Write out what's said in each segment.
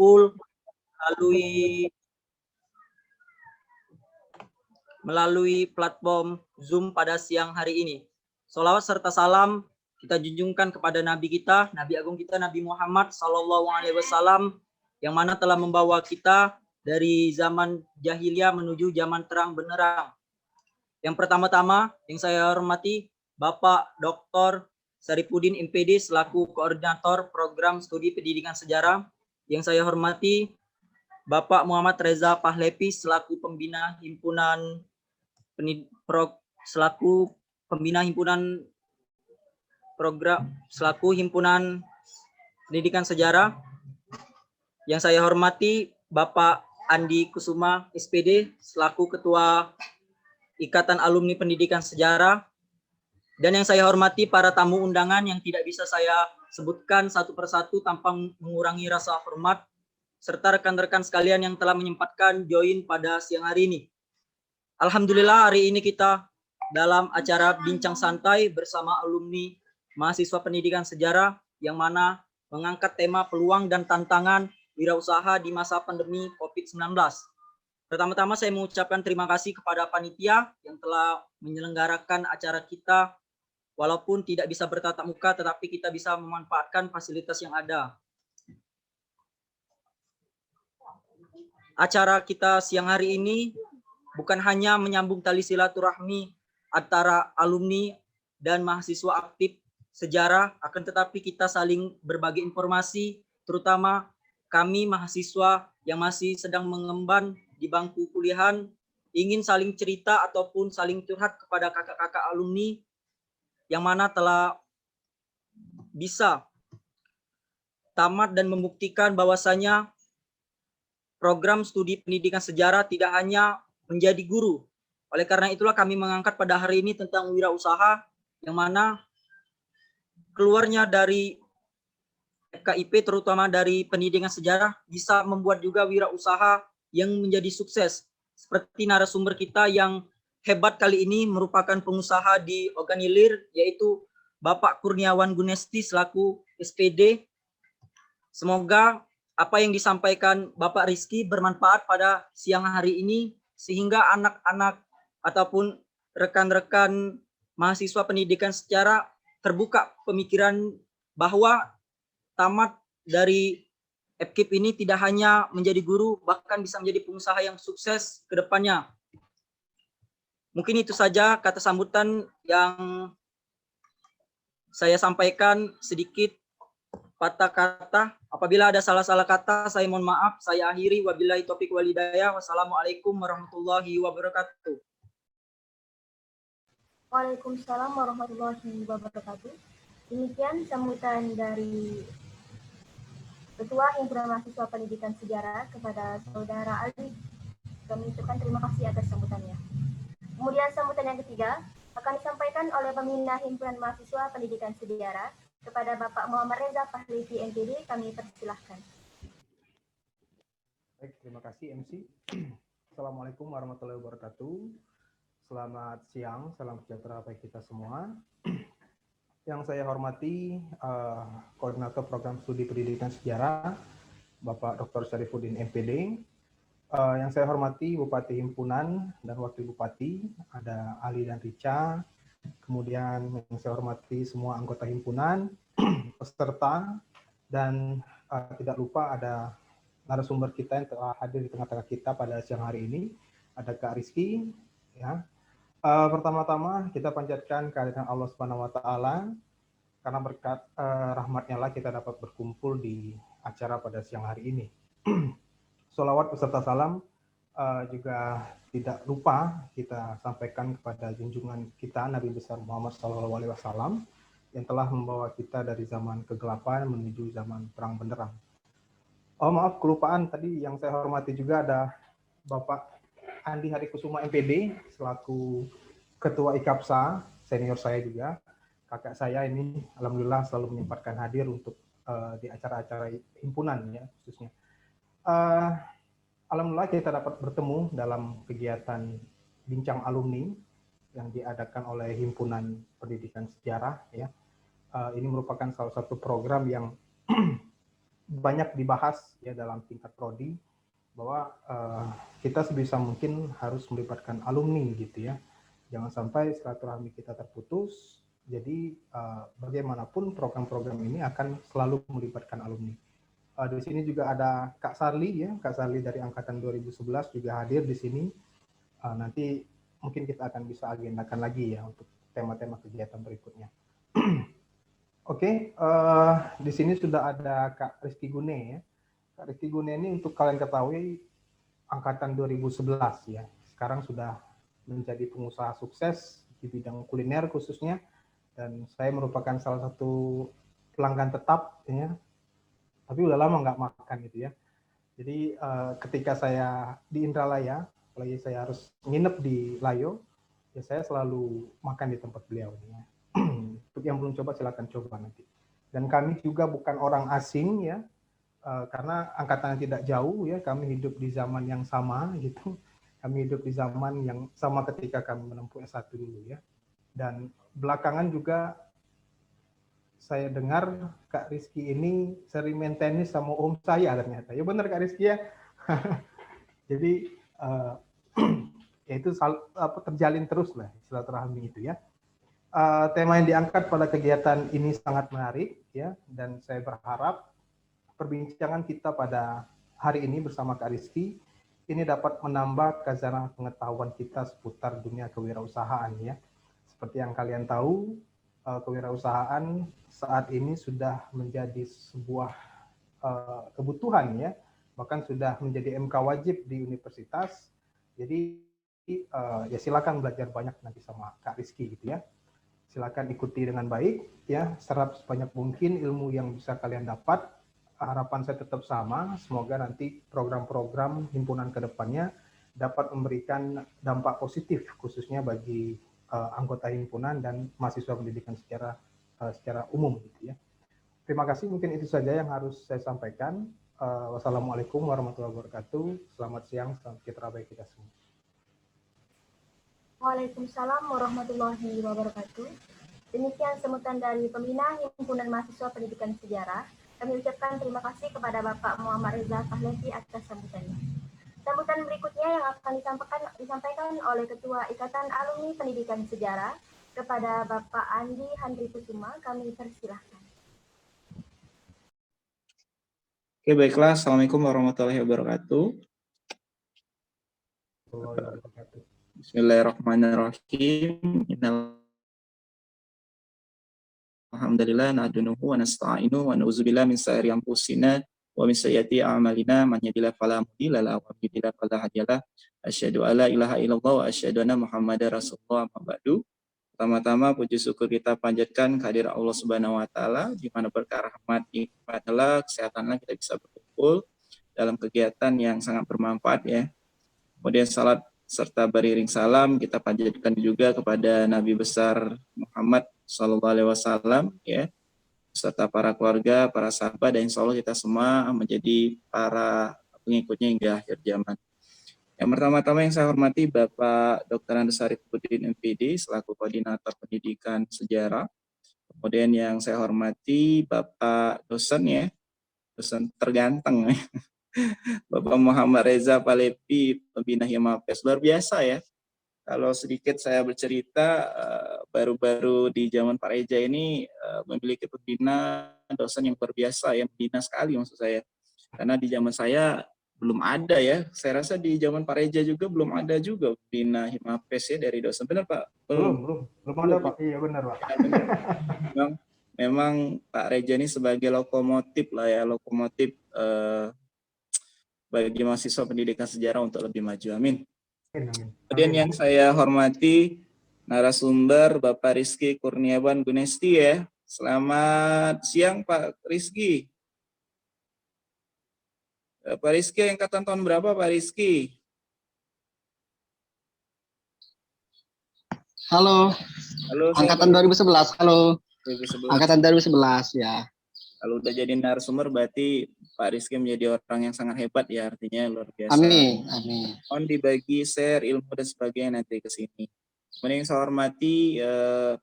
berkumpul melalui platform Zoom pada siang hari ini. Sholawat serta salam kita junjungkan kepada Nabi kita, Nabi Agung kita, Nabi Muhammad SAW, yang mana telah membawa kita dari zaman jahiliyah menuju zaman terang benderang. Yang pertama-tama yang saya hormati Bapak Dr. Syarifuddin MPD selaku Koordinator Program Studi Pendidikan Sejarah. Yang saya hormati Bapak Muhammad Reza Pahlevi selaku Pembina Himpunan Himpunan Pendidikan Sejarah. Yang saya hormati Bapak Andi Kusuma SPD selaku Ketua Ikatan Alumni Pendidikan Sejarah. Dan yang saya hormati para tamu undangan yang tidak bisa saya sebutkan satu persatu tanpa mengurangi rasa hormat, serta rekan-rekan sekalian yang telah menyempatkan join pada siang hari ini. Alhamdulillah hari ini kita dalam acara bincang santai bersama alumni mahasiswa pendidikan sejarah yang mana mengangkat tema peluang dan tantangan wirausaha di masa pandemi COVID-19. Pertama-tama saya mengucapkan terima kasih kepada panitia yang telah menyelenggarakan acara kita, walaupun tidak bisa bertatap muka tetapi kita bisa memanfaatkan fasilitas yang ada. Acara kita siang hari ini bukan hanya menyambung tali silaturahmi antara alumni dan mahasiswa aktif sejarah, akan tetapi kita saling berbagi informasi, terutama kami mahasiswa yang masih sedang mengemban di bangku kuliahan, ingin saling cerita ataupun saling curhat kepada kakak-kakak alumni yang mana telah bisa tamat dan membuktikan bahwasanya program studi pendidikan sejarah tidak hanya menjadi guru. Oleh karena itulah kami mengangkat pada hari ini tentang wirausaha yang mana keluarnya dari FKIP terutama dari pendidikan sejarah bisa membuat juga wirausaha yang menjadi sukses. Seperti narasumber kita yang hebat kali ini merupakan pengusaha di Organilir, yaitu Bapak Kurniawan Gunesti selaku SPD. Semoga apa yang disampaikan Bapak Rizky bermanfaat pada siang hari ini sehingga anak-anak ataupun rekan-rekan mahasiswa pendidikan secara terbuka pemikiran bahwa tamat dari FKIP ini tidak hanya menjadi guru, bahkan bisa menjadi pengusaha yang sukses ke depannya. Mungkin itu saja kata sambutan yang saya sampaikan, sedikit patah kata. Apabila ada salah-salah kata, saya mohon maaf. Saya akhiri. Wabillahi taufiq wal hidayah. Wassalamualaikum warahmatullahi wabarakatuh. Waalaikumsalam warahmatullahi wabarakatuh. Demikian sambutan dari Ketua Himpunan Mahasiswa Pendidikan Sejarah kepada Saudara Ali. Kami ucapkan terima kasih atas sambutannya. Kemudian sambutan yang ketiga akan disampaikan oleh Pembina Himpunan Mahasiswa Pendidikan Sejarah kepada Bapak Muhammad Reza Pahlevi MPD. Kami persilahkan. Baik, terima kasih MC. Assalamualaikum warahmatullahi wabarakatuh. Selamat siang, salam sejahtera bagi kita semua. Yang saya hormati Koordinator Program Studi Pendidikan Sejarah, Bapak Dr. Syarifuddin MPD. Yang saya hormati Bupati Himpunan dan Wakil Bupati, ada Ali dan Rica. Kemudian yang saya hormati semua anggota himpunan, peserta, dan tidak lupa ada narasumber kita yang telah hadir di tengah-tengah kita pada siang hari ini. Ada Kak Rizky, ya. Pertama-tama kita panjatkan kehadiran Allah Subhanahu wa Ta'ala, karena berkat rahmatnya lah kita dapat berkumpul di acara pada siang hari ini. Sholawat beserta salam juga tidak lupa kita sampaikan kepada junjungan kita Nabi besar Muhammad SAW yang telah membawa kita dari zaman kegelapan menuju zaman terang benderang. Oh maaf, kelupaan tadi yang saya hormati juga ada Bapak Andi Harikusuma MPD selaku Ketua IKAPSA, senior saya juga. Kakak saya ini alhamdulillah selalu menyempatkan hadir untuk di acara-acara himpunan ya khususnya. Alhamdulillah kita dapat bertemu dalam kegiatan bincang alumni yang diadakan oleh Himpunan Pendidikan Sejarah ya. Ini merupakan salah satu program yang banyak dibahas ya dalam tingkat prodi bahwa kita sebisa mungkin harus melibatkan alumni gitu ya. Jangan sampai silaturahmi kita terputus. Jadi bagaimanapun program-program ini akan selalu melibatkan alumni. Di sini juga ada Kak Sarli ya, Kak Sarli dari angkatan 2011 juga hadir di sini. Nanti mungkin kita akan bisa agendakan lagi ya untuk tema-tema kegiatan berikutnya. Oke, di sini sudah ada Kak Rizky Gune ya. Kak Rizky Gune ini untuk kalian ketahui angkatan 2011 ya. Sekarang sudah menjadi pengusaha sukses di bidang kuliner khususnya, dan saya merupakan salah satu pelanggan tetap ya. Tapi udah lama nggak makan gitu ya. Jadi ketika saya di Indralaya, apalagi saya harus nginep di Layo, ya saya selalu makan di tempat beliau ya. Untuk yang belum coba silakan coba nanti. Dan kami juga bukan orang asing ya, karena angkatannya tidak jauh ya, kami hidup di zaman yang sama gitu. Kami hidup di zaman yang sama ketika kami menempuh S1 dulu ya. Dan belakangan juga saya dengar Kak Rizky ini sering main tenis sama om saya ternyata. Ya benar Kak Rizky ya. Jadi ya itu terjalin terus lah silaturahmi itu ya. Tema yang diangkat pada kegiatan ini sangat menarik ya, dan saya berharap perbincangan kita pada hari ini bersama Kak Rizky ini dapat menambah khazanah pengetahuan kita seputar dunia kewirausahaan ya. Seperti yang kalian tahu, kewirausahaan saat ini sudah menjadi sebuah kebutuhan ya, bahkan sudah menjadi MK wajib di universitas. Jadi ya silakan belajar banyak nanti sama Kak Rizky gitu ya. Silakan ikuti dengan baik ya, serap sebanyak mungkin ilmu yang bisa kalian dapat. Harapan saya tetap sama, semoga nanti program-program himpunan ke depannya dapat memberikan dampak positif khususnya bagi anggota himpunan dan mahasiswa pendidikan secara umum gitu ya. Terima kasih, mungkin itu saja yang harus saya sampaikan. Wassalamualaikum warahmatullahi wabarakatuh. Selamat siang, salam sejahtera bagi kita semua. Waalaikumsalam warahmatullahi wabarakatuh. Demikian semutan dari pembina Himpunan Mahasiswa Pendidikan Sejarah. Kami ucapkan terima kasih kepada Bapak Muhammad Reza Pahlevi atas sambutannya. Sambutan berikutnya yang akan disampaikan oleh Ketua Ikatan Alumni Pendidikan Sejarah kepada Bapak Andi Handri Kusuma. Kami persilahkan. Oke, baiklah. Assalamualaikum warahmatullahi wabarakatuh. Bismillahirrahmanirrahim. Alhamdulillah nahmaduhu wa nasta'inu wa na'udzubillahi min syarri anfusina wa min sayyiati a'malina man yahdihillahu fala mudilla lahu wa man yudlil fala hadiya lahu. Asyhadu alla ilaha illallah wa asyhadu anna Muhammadar Rasulullah. Amma ba'du. Pertama-tama puji syukur kita panjatkan kehadirat Allah Subhanahu wa taala, di mana berkah rahmat nikmat adalah kesehatanlah kita bisa berkumpul dalam kegiatan yang sangat bermanfaat ya. Kemudian salat serta beriring salam kita panjatkan juga kepada Nabi besar Muhammad Sallallahu Alaihi Wasallam ya, serta para keluarga, para sahabat, dan insya Allah kita semua menjadi para pengikutnya hingga akhir zaman. Yang pertama-tama yang saya hormati Bapak Dr. Andes Sarifuddin MPD selaku Koordinator Pendidikan Sejarah. Kemudian yang saya hormati Bapak dosen ya, dosen terganteng ya. Bapak Muhammad Reza Pahlevi, pembina Himapes. Luar biasa ya. Kalau sedikit saya bercerita, baru-baru di zaman Pak Reza ini memiliki pembina dosen yang luar biasa, yang membina sekali maksud saya. Karena di zaman saya belum ada ya. Saya rasa di zaman Pak Reza juga belum ada juga pembina Himapes ya dari dosen. Benar Pak? Belum ada Pak. Iya benar Pak. Ya, benar. Memang Pak Reza ini sebagai lokomotif lah ya, lokomotif bagi mahasiswa pendidikan sejarah untuk lebih maju. Amin. Kemudian yang saya hormati narasumber Bapak Rizky Kurniawan Gunesti ya. Selamat siang Pak Rizky. Pak Rizky angkatan tahun berapa Pak Rizky? Halo. Halo. Angkatan 2011. Halo. 2011. Angkatan 2011 ya. Kalau udah jadi narasumber berarti Pak Rizky menjadi orang yang sangat hebat ya, artinya luar biasa. Amin, amin. Mohon dibagi share ilmu dan sebagainya nanti ke sini. Kemudian yang saya hormati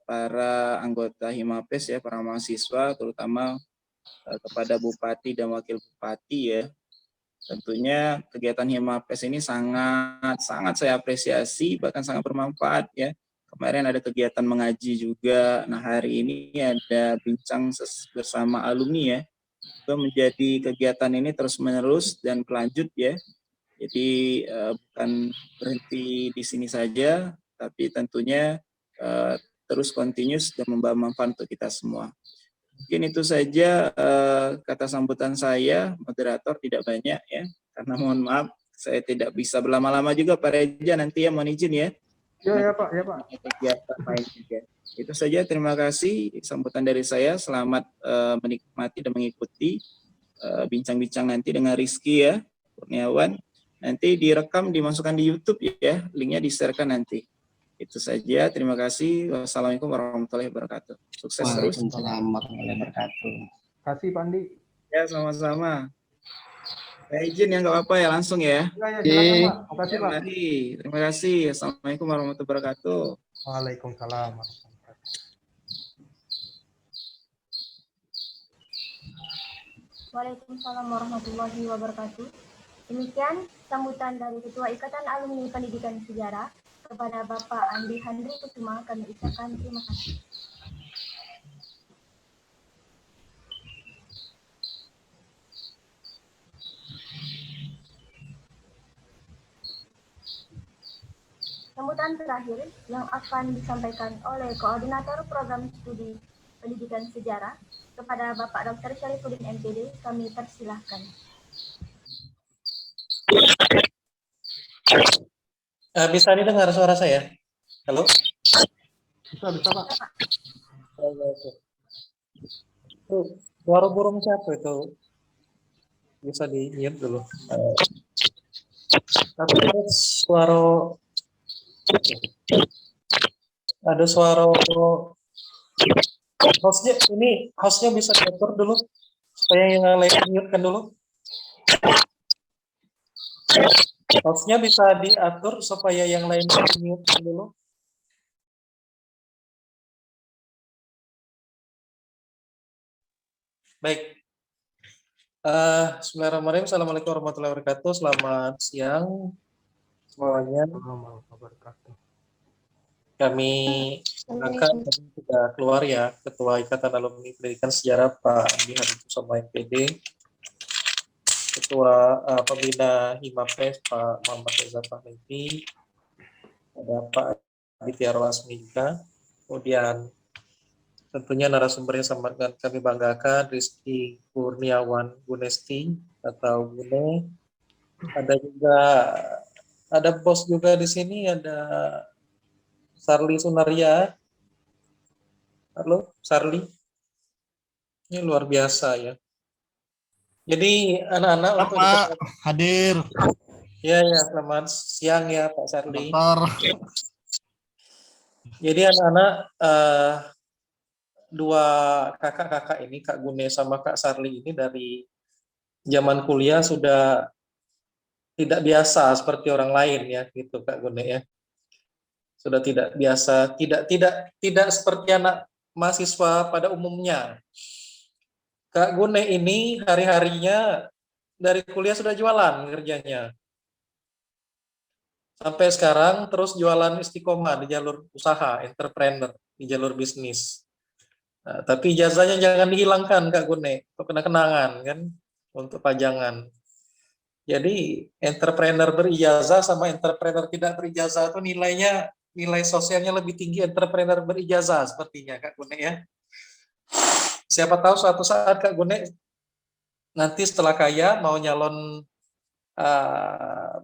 para anggota Himapes ya, para mahasiswa, terutama kepada Bupati dan Wakil Bupati ya. Tentunya kegiatan Himapes ini sangat saya apresiasi, bahkan sangat bermanfaat ya. Kemarin ada kegiatan mengaji juga. Nah, hari ini ada bincang bersama alumni ya. Itu menjadi kegiatan ini terus-menerus dan berlanjut ya. Jadi bukan berhenti di sini saja, tapi tentunya terus continuous dan membawa manfaat untuk kita semua. Mungkin itu saja kata sambutan saya, moderator tidak banyak ya, karena mohon maaf saya tidak bisa berlama-lama juga Pak Reja nanti ya, mohon izin ya. Ya Pak, ya Pak. Kegiatan lain juga. Itu saja, terima kasih sambutan dari saya. Selamat menikmati dan mengikuti bincang-bincang nanti dengan Rizky ya, Kurniawan. Nanti direkam, dimasukkan di YouTube ya, linknya di-share-kan nanti. Itu saja, terima kasih. Wassalamualaikum warahmatullahi wabarakatuh. Sukses terus. Waalaikumsalam warahmatullahi wabarakatuh. Terima kasih Pak Andi. Ya, sama-sama. Saya izin ya, nggak apa-apa ya, langsung ya. Ya, silakan Pak. Terima kasih Pak. Mari, terima kasih. Assalamualaikum warahmatullahi wabarakatuh. Waalaikumsalam warahmatullahi wabarakatuh. Waalaikumsalam warahmatullahi wabarakatuh. Demikian sambutan dari Ketua Ikatan Alumni Pendidikan Sejarah kepada Bapak Andi Handri Kusuma, kami ucapkan terima kasih. Sambutan terakhir yang akan disampaikan oleh Koordinator Program Studi Pendidikan Sejarah kepada Bapak Dr. Syarifuddin MPD, kami persilahkan. Bisa didengar suara saya? Halo? Bisa Pak. Suara burung siapa itu? Bisa di-mute dulu. Tapi ada suara hostnya bisa diatur dulu supaya yang lain mute kan dulu. Hostnya bisa diatur supaya yang lain mute kan dulu. Baik. Bismillahirrahmanirrahim. Assalamualaikum warahmatullahi wabarakatuh. Selamat siang semuanya. Kami sudah keluar ya, Ketua Ikatan Alumni Pendidikan Sejarah Pak Andi Handri Kusuma MPD, Ketua Pembina Himapes Pak Muhammad Reza Fahmi, ada Pak Aditya Rolasmi juga, kemudian tentunya narasumber yang sangat kami banggakan, Rizky Kurniawan Gunesti atau Gune, ada bos juga di sini, ada Sarli Sunaria. Halo, Sarli. Ini luar biasa ya. Jadi anak-anak untuk hadir. Ya, selamat siang ya Pak Sarli. Dokter. Jadi anak-anak dua kakak-kakak ini, Kak Gune sama Kak Sarli ini dari zaman kuliah sudah tidak biasa seperti orang lain ya, gitu Kak Gune ya. Sudah tidak biasa, tidak seperti anak mahasiswa pada umumnya. Kak Gune ini hari-harinya dari kuliah sudah jualan kerjanya. Sampai sekarang terus jualan istiqomah di jalur usaha, entrepreneur, di jalur bisnis. Nah, tapi ijazahnya jangan dihilangkan Kak Gune, untuk kenang-kenangan kan, untuk pajangan. Jadi entrepreneur berijazah sama entrepreneur tidak berijazah itu nilai sosialnya lebih tinggi entrepreneur berijazah sepertinya Kak Gune ya. Siapa tahu suatu saat Kak Gune nanti setelah kaya mau nyalon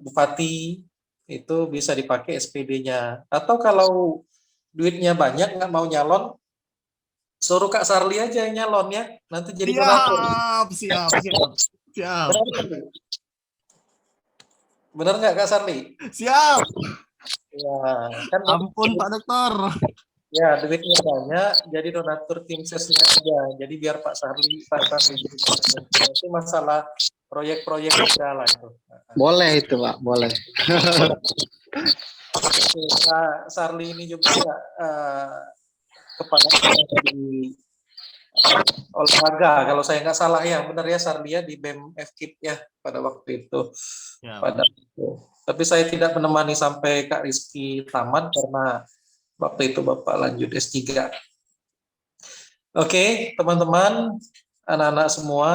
bupati itu bisa dipakai SPD-nya. Atau kalau duitnya banyak nggak mau nyalon, suruh Kak Sarli aja yang nyalon ya. Nanti jadi donatur. Siap. Benar nggak Kak Sarli? Siap. Ya, kan Ampun Pak Dokter. ya duitnya banyak, jadi donatur tim sesnya aja. Jadi biar Pak Sarli itu masalah proyek-proyek kita lah itu. Boleh itu Pak, boleh. Sarli ini juga kepala di olahraga kalau saya nggak salah ya, benar ya Sarlia di BEM FKIP ya pada waktu itu. Ya. Pada itu. Tapi saya tidak menemani sampai Kak Rizky tamat karena waktu itu Bapak lanjut S3. Oke, teman-teman, anak-anak semua,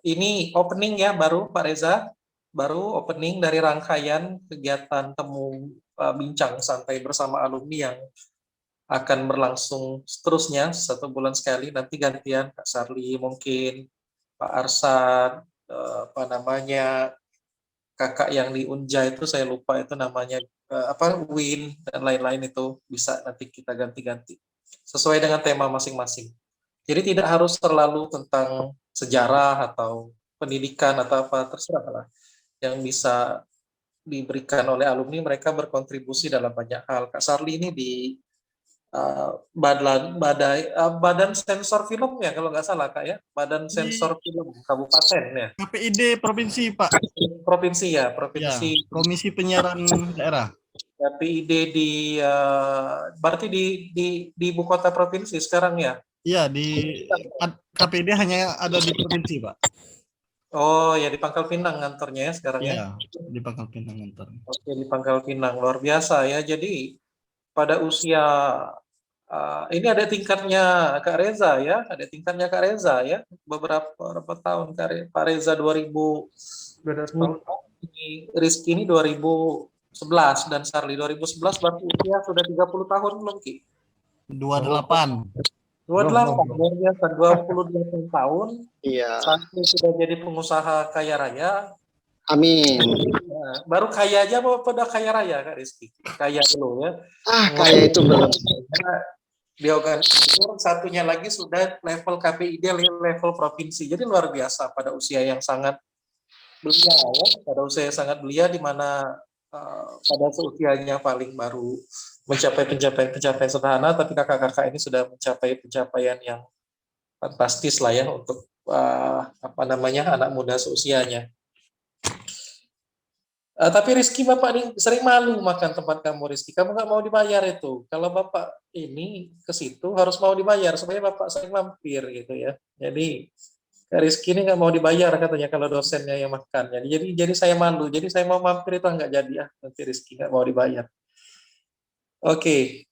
ini opening ya baru Pak Reza, baru opening dari rangkaian kegiatan temu bincang santai bersama alumni yang akan berlangsung seterusnya 1 bulan sekali. Nanti gantian Kak Sarli mungkin, Pak Arsan, apa namanya, kakak yang di Unja itu saya lupa itu namanya Win dan lain-lain, itu bisa nanti kita ganti-ganti sesuai dengan tema masing-masing. Jadi tidak harus terlalu tentang sejarah atau pendidikan atau apa, terserah lah. Yang bisa diberikan oleh alumni, mereka berkontribusi dalam banyak hal. Kak Sarli ini di badan sensor film ya kalau nggak salah Kak ya, badan sensor film kabupaten ya. KPID provinsi Pak. Provinsi ya, Ya, provinsi. Komisi Penyiaran Daerah. KPID di berarti di ibu kota provinsi sekarang ya. Iya, KPID hanya ada di provinsi Pak. Oh ya, di Pangkal Pinang kantornya ya sekarang ya. Iya, di Pangkal Pinang kantor. Oke, di Pangkal Pinang, luar biasa ya. Jadi pada usia ini ada tingkatnya Kak Reza ya, ada tingkatnya Kak Reza ya. Beberapa tahun Pak Reza 2000, Rizky ini 2011 dan Sarli 2011, berarti usia sudah 30 tahun belum Ki? 28. 28, luar biasa, 28 tahun. Iya. Sarli sudah jadi pengusaha kaya raya. Amin. Nah, baru kaya aja apa udah kaya raya Kak Rizky? Kaya dulu ya. Kaya itu belum. Di organisasi satunya lagi sudah level KPID, level provinsi. Jadi luar biasa pada usia yang sangat belia ya, pada usia yang sangat belia, di mana pada usianya paling baru mencapai pencapaian sederhana, tapi kakak-kakak ini sudah mencapai pencapaian yang fantastis lah ya untuk anak muda seusianya. Tapi Rizky, Bapak ini sering malu makan tempat kamu Rizky. Kamu nggak mau dibayar itu. Kalau Bapak ini ke situ harus mau dibayar supaya Bapak sering mampir gitu ya. Jadi Rizky ini nggak mau dibayar katanya kalau dosennya yang makan. Jadi saya malu. Jadi saya mau mampir itu nggak jadi ya. Nanti Rizky nggak mau dibayar. Oke.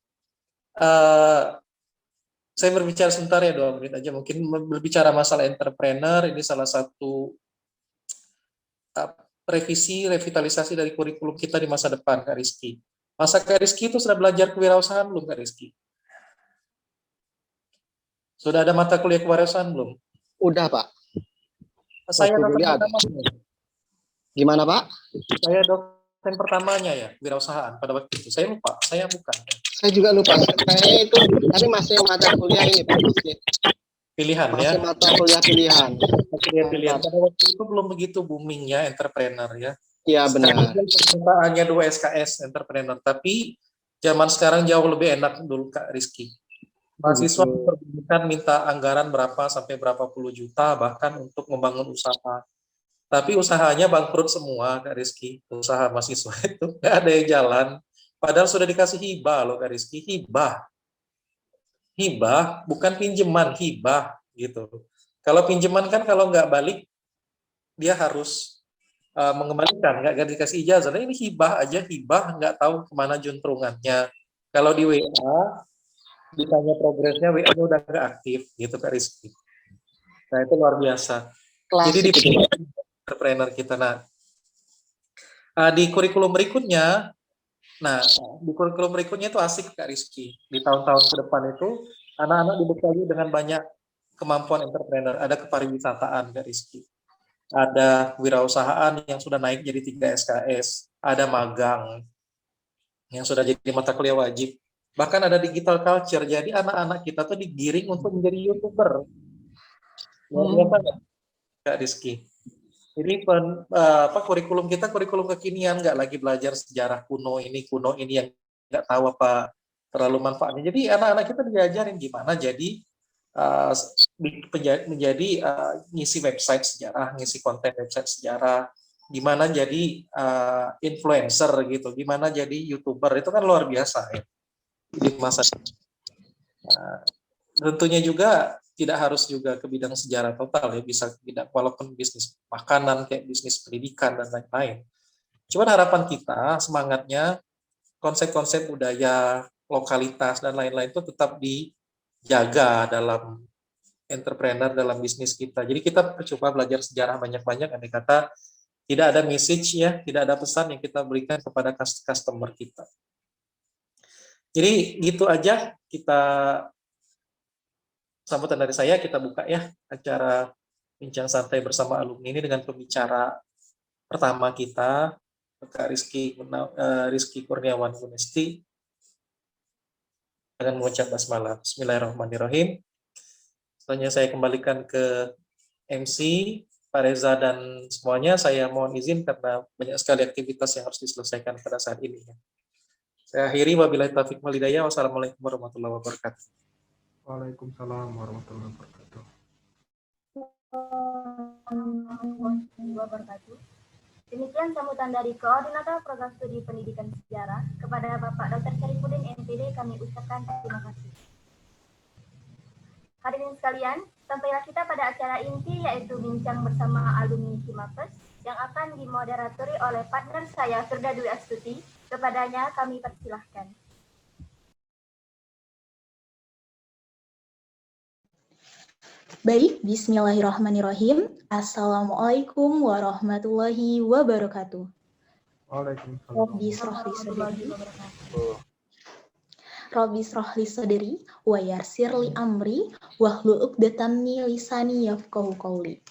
Saya berbicara sebentar ya, 2 menit aja. Mungkin berbicara masalah entrepreneur. Ini salah satu revitalisasi dari kurikulum kita di masa depan, Kak Rizky. Masa Kak Rizky itu sudah belajar kewirausahaan belum, Kak Rizky? Sudah ada mata kuliah kewirausahaan belum? Udah, Pak. Saya dosen ada. pertamanya. Gimana, Pak? Saya dosen pertamanya ya, kewirausahaan pada waktu itu. Saya lupa, saya bukan. Saya juga lupa. Saya itu tadi masih mata kuliah ini, Pak. Pilihan masih ya. Mata kuliah pilihan. Pilihan. Pada waktu itu belum begitu booming ya entrepreneur ya. Iya, benar. Sekarang hanya 2 SKS entrepreneur, tapi zaman sekarang jauh lebih enak dulu Kak Rizky. Mahasiswa pendidikan minta anggaran berapa sampai berapa puluh juta bahkan untuk membangun usaha. Tapi usahanya bangkrut semua Kak Rizky. Usaha mahasiswa itu nggak ada yang jalan. Padahal sudah dikasih hibah loh Kak Rizky, hibah, bukan pinjaman, hibah gitu. Kalau pinjaman kan kalau nggak balik dia harus mengembalikan, nggak dikasih ijazah. Nah, ini hibah aja, hibah nggak tahu kemana juntrungannya. Kalau di WA ditanya progresnya, WA-nya udah nggak aktif gitu Kak Rizky. Nah itu luar biasa. Klasik. Jadi di entrepreneur kita. Nah di kurikulum berikutnya. Nah, di kurikulum berikutnya itu asik Kak Rizky. Di tahun-tahun ke depan itu, anak-anak dibekali dengan banyak kemampuan entrepreneur. Ada kepariwisataan Kak Rizky. Ada wirausahaan yang sudah naik jadi 3 SKS. Ada magang yang sudah jadi mata kuliah wajib. Bahkan ada digital culture. Jadi anak-anak kita tuh digiring untuk menjadi YouTuber. Luar biasa Kak Rizky. Jadi kurikulum kita kurikulum kekinian, nggak lagi belajar sejarah kuno ini yang nggak tahu apa terlalu manfaatnya. Jadi anak-anak kita diajarin gimana jadi menjadi ngisi website sejarah, ngisi konten website sejarah, gimana jadi influencer gitu, gimana jadi YouTuber, itu kan luar biasa ya di masa. tentunya juga tidak harus juga ke bidang sejarah total ya, bisa tidak, walaupun bisnis makanan kayak bisnis pendidikan dan lain-lain. Cuman harapan kita, semangatnya konsep-konsep budaya, lokalitas dan lain-lain itu tetap dijaga dalam entrepreneur, dalam bisnis kita. Jadi kita coba belajar sejarah banyak-banyak, andai kata tidak ada message ya, tidak ada pesan yang kita berikan kepada customer kita. Jadi gitu aja, kita sambutan dari saya, kita buka ya acara bincang santai bersama alumni ini dengan pembicara pertama kita, Kak Rizky Kurniawan Gunesti, dengan mengucap basmalah. Bismillahirrahmanirrahim. Selanjutnya saya kembalikan ke MC, Pak Reza dan semuanya. Saya mohon izin karena banyak sekali aktivitas yang harus diselesaikan pada saat ini. Saya akhiri, wabillahi taufiq wal hidayah. Wassalamualaikum warahmatullahi wabarakatuh. Waalaikumsalam warahmatullahi wabarakatuh. Wabarakatuh. Demikian sambutan dari Koordinator Program Studi Pendidikan Sejarah kepada Bapak Dr. Syarifuddin MPD, kami ucapkan terima kasih. Hadirin sekalian, sampailah kita pada acara inti, yaitu bincang bersama alumni Himapes yang akan dimoderatori oleh partner saya Firda Dwi Astuti. Kepadanya kami persilahkan. Baik, bismillahirrahmanirrahim. Assalamualaikum warahmatullahi wabarakatuh. Waalaikumsalam. Rabbi shrahli sadri wa yassirli amri wahlul 'uqdatam min lisani yafqahu qawli.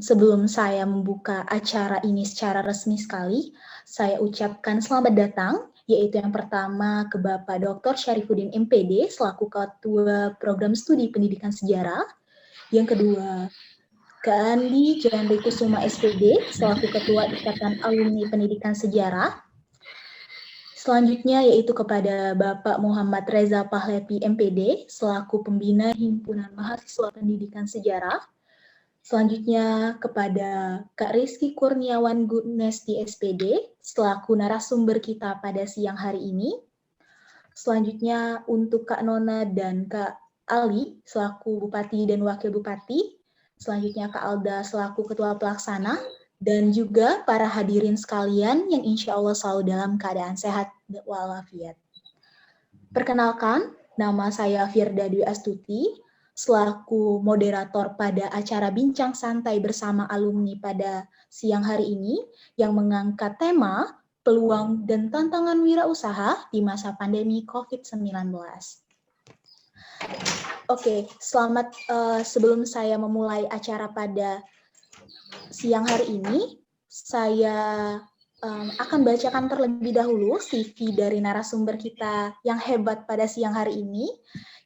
Sebelum saya membuka acara ini secara resmi sekali, saya ucapkan selamat datang, yaitu yang pertama ke Bapak Dr. Syarifuddin MPD selaku Ketua Program Studi Pendidikan Sejarah, yang kedua ke Andi Jandri Kusuma SPD selaku Ketua Ikatan Alumni Pendidikan Sejarah, selanjutnya yaitu kepada Bapak Muhammad Reza Pahlevi MPD selaku Pembina Himpunan Mahasiswa Pendidikan Sejarah, selanjutnya kepada Kak Rizky Kurniawan Gunesti SPD selaku narasumber kita pada siang hari ini. Selanjutnya untuk Kak Nona dan Kak Ali selaku Bupati dan Wakil Bupati. Selanjutnya Kak Alda selaku Ketua Pelaksana. Dan juga para hadirin sekalian yang insya Allah selalu dalam keadaan sehat walafiat. Perkenalkan, nama saya Firda Dwi Astuti, selaku moderator pada acara bincang santai bersama alumni pada siang hari ini yang mengangkat tema peluang dan tantangan wirausaha di masa pandemi COVID-19. Oke, selamat sebelum saya memulai acara pada siang hari ini, saya akan bacakan terlebih dahulu CV dari narasumber kita yang hebat pada siang hari ini,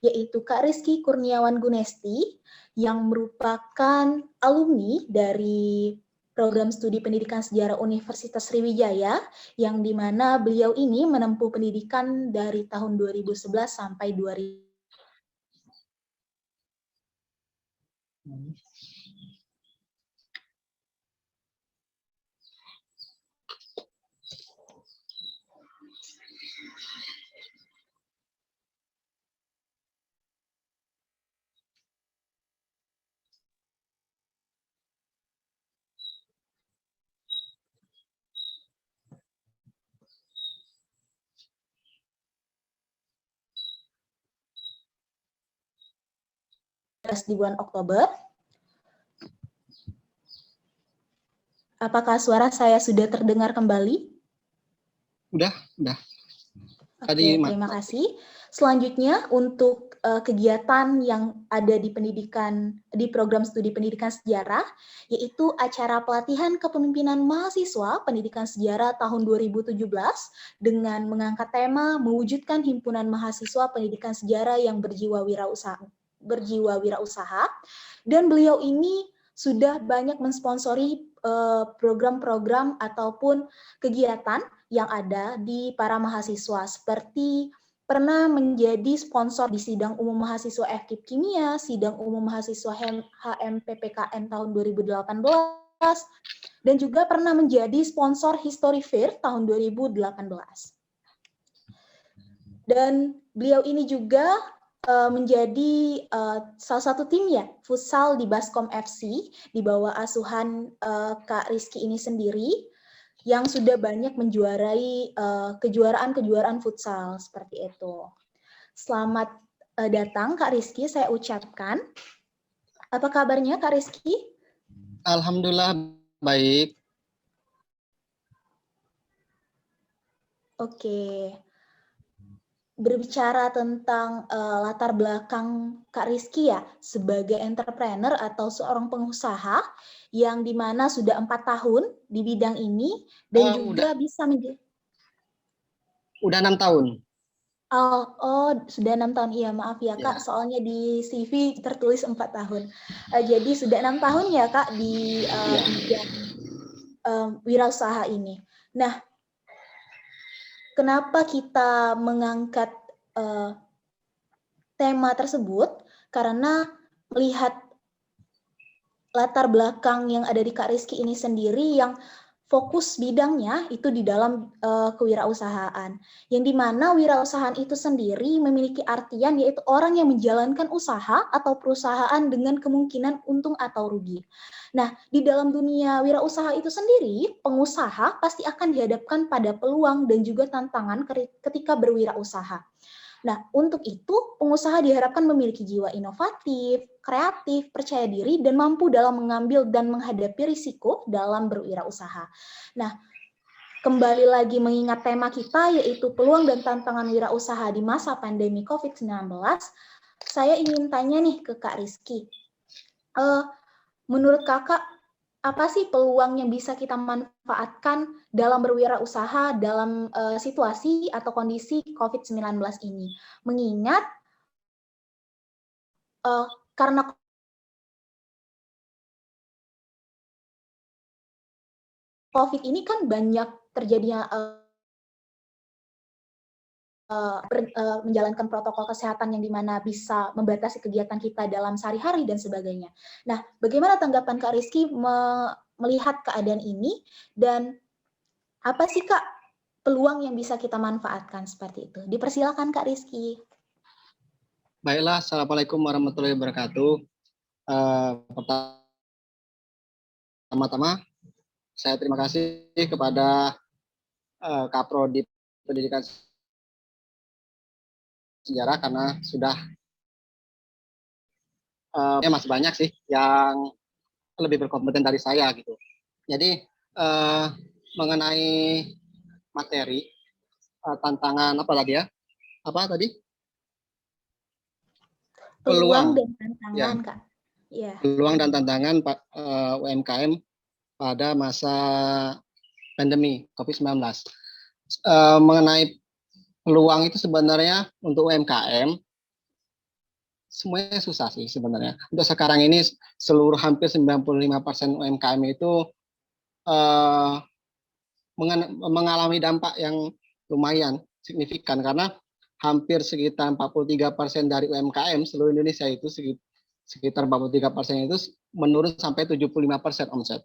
yaitu Kak Rizky Kurniawan Gunesti, yang merupakan alumni dari Program Studi Pendidikan Sejarah Universitas Sriwijaya, yang dimana beliau ini menempuh pendidikan dari tahun 2011 sampai 2000. Di bulan Oktober. Apakah suara saya sudah terdengar kembali? Udah. Oke, terima kasih. Selanjutnya untuk kegiatan yang ada di program studi pendidikan sejarah, yaitu acara pelatihan kepemimpinan mahasiswa pendidikan sejarah tahun 2017 dengan mengangkat tema mewujudkan himpunan mahasiswa pendidikan sejarah yang berjiwa wirausaha, dan beliau ini sudah banyak mensponsori program-program ataupun kegiatan yang ada di para mahasiswa, seperti pernah menjadi sponsor di sidang umum mahasiswa FKIP Kimia, sidang umum mahasiswa HMPPKN tahun 2018, dan juga pernah menjadi sponsor History Fair tahun 2018. Dan beliau ini juga menjadi salah satu tim ya futsal di Baskom FC di bawah asuhan Kak Rizky ini sendiri yang sudah banyak menjuarai kejuaraan-kejuaraan futsal seperti itu. Selamat datang Kak Rizky, saya ucapkan. Apa kabarnya Kak Rizky? Alhamdulillah baik. Oke. Berbicara tentang latar belakang Kak Rizky ya, sebagai entrepreneur atau seorang pengusaha yang dimana sudah 4 tahun di bidang ini dan juga bisa menjadi... Udah 6 tahun. Oh, sudah 6 tahun. Iya, maaf ya Kak, soalnya di CV tertulis 4 tahun. Jadi sudah 6 tahun ya Kak di bidang wirausaha ini. Nah, kenapa kita mengangkat tema tersebut? Karena melihat latar belakang yang ada di Kak Rizky ini sendiri yang fokus bidangnya itu di dalam kewirausahaan. Yang dimana wirausahaan itu sendiri memiliki artian yaitu orang yang menjalankan usaha atau perusahaan dengan kemungkinan untung atau rugi. Nah, di dalam dunia wirausaha itu sendiri, pengusaha pasti akan dihadapkan pada peluang dan juga tantangan ketika berwirausaha. Nah, untuk itu pengusaha diharapkan memiliki jiwa inovatif, kreatif, percaya diri, dan mampu dalam mengambil dan menghadapi risiko dalam berwirausaha. Nah, kembali lagi mengingat tema kita yaitu peluang dan tantangan wirausaha di masa pandemi COVID-19, saya ingin tanya nih ke Kak Rizky. Menurut Kakak, apa sih peluang yang bisa kita manfaatkan dalam berwirausaha dalam situasi atau kondisi COVID-19 ini? Mengingat karena COVID ini kan banyak terjadinya menjalankan protokol kesehatan yang dimana bisa membatasi kegiatan kita dalam sehari-hari dan sebagainya. Nah, bagaimana tanggapan Kak Rizky melihat keadaan ini dan apa sih Kak peluang yang bisa kita manfaatkan seperti itu? Dipersilakan Kak Rizky. Baiklah, Assalamualaikum warahmatullahi wabarakatuh. Pertama-tama, saya terima kasih kepada Kaprodi Pendidikan Sejarah karena sudah masih banyak sih yang lebih berkompeten dari saya gitu. Jadi mengenai materi tantangan apa lagi ya? Apa tadi? Peluang dan tantangan ya. Kak. Ya. Peluang dan tantangan UMKM pada masa pandemi COVID-19. Mengenai peluang itu sebenarnya untuk UMKM semuanya susah sih sebenarnya. Untuk sekarang ini hampir 95% UMKM itu mengalami dampak yang lumayan signifikan karena hampir sekitar 43% dari UMKM seluruh Indonesia itu sekitar 43% itu menurun sampai 75% omset.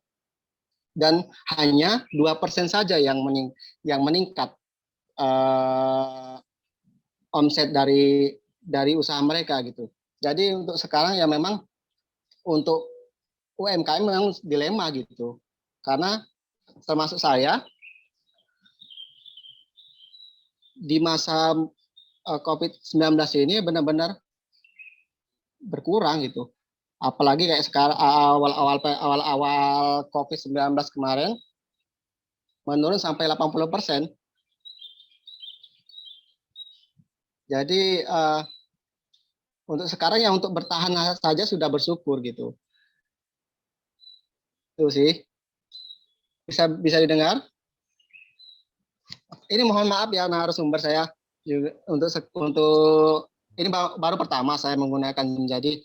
Dan hanya 2% saja yang meningkat omset dari usaha mereka gitu. Jadi untuk sekarang ya memang untuk UMKM memang dilema gitu. Karena termasuk saya di masa COVID-19 ini benar-benar berkurang gitu. Apalagi kayak sekarang awal-awal COVID-19 kemarin menurun sampai 80%. Jadi untuk sekarang ya untuk bertahan saja sudah bersyukur gitu. Itu sih. Bisa didengar? Ini mohon maaf ya narasumber saya juga untuk ini baru pertama saya menggunakan, jadi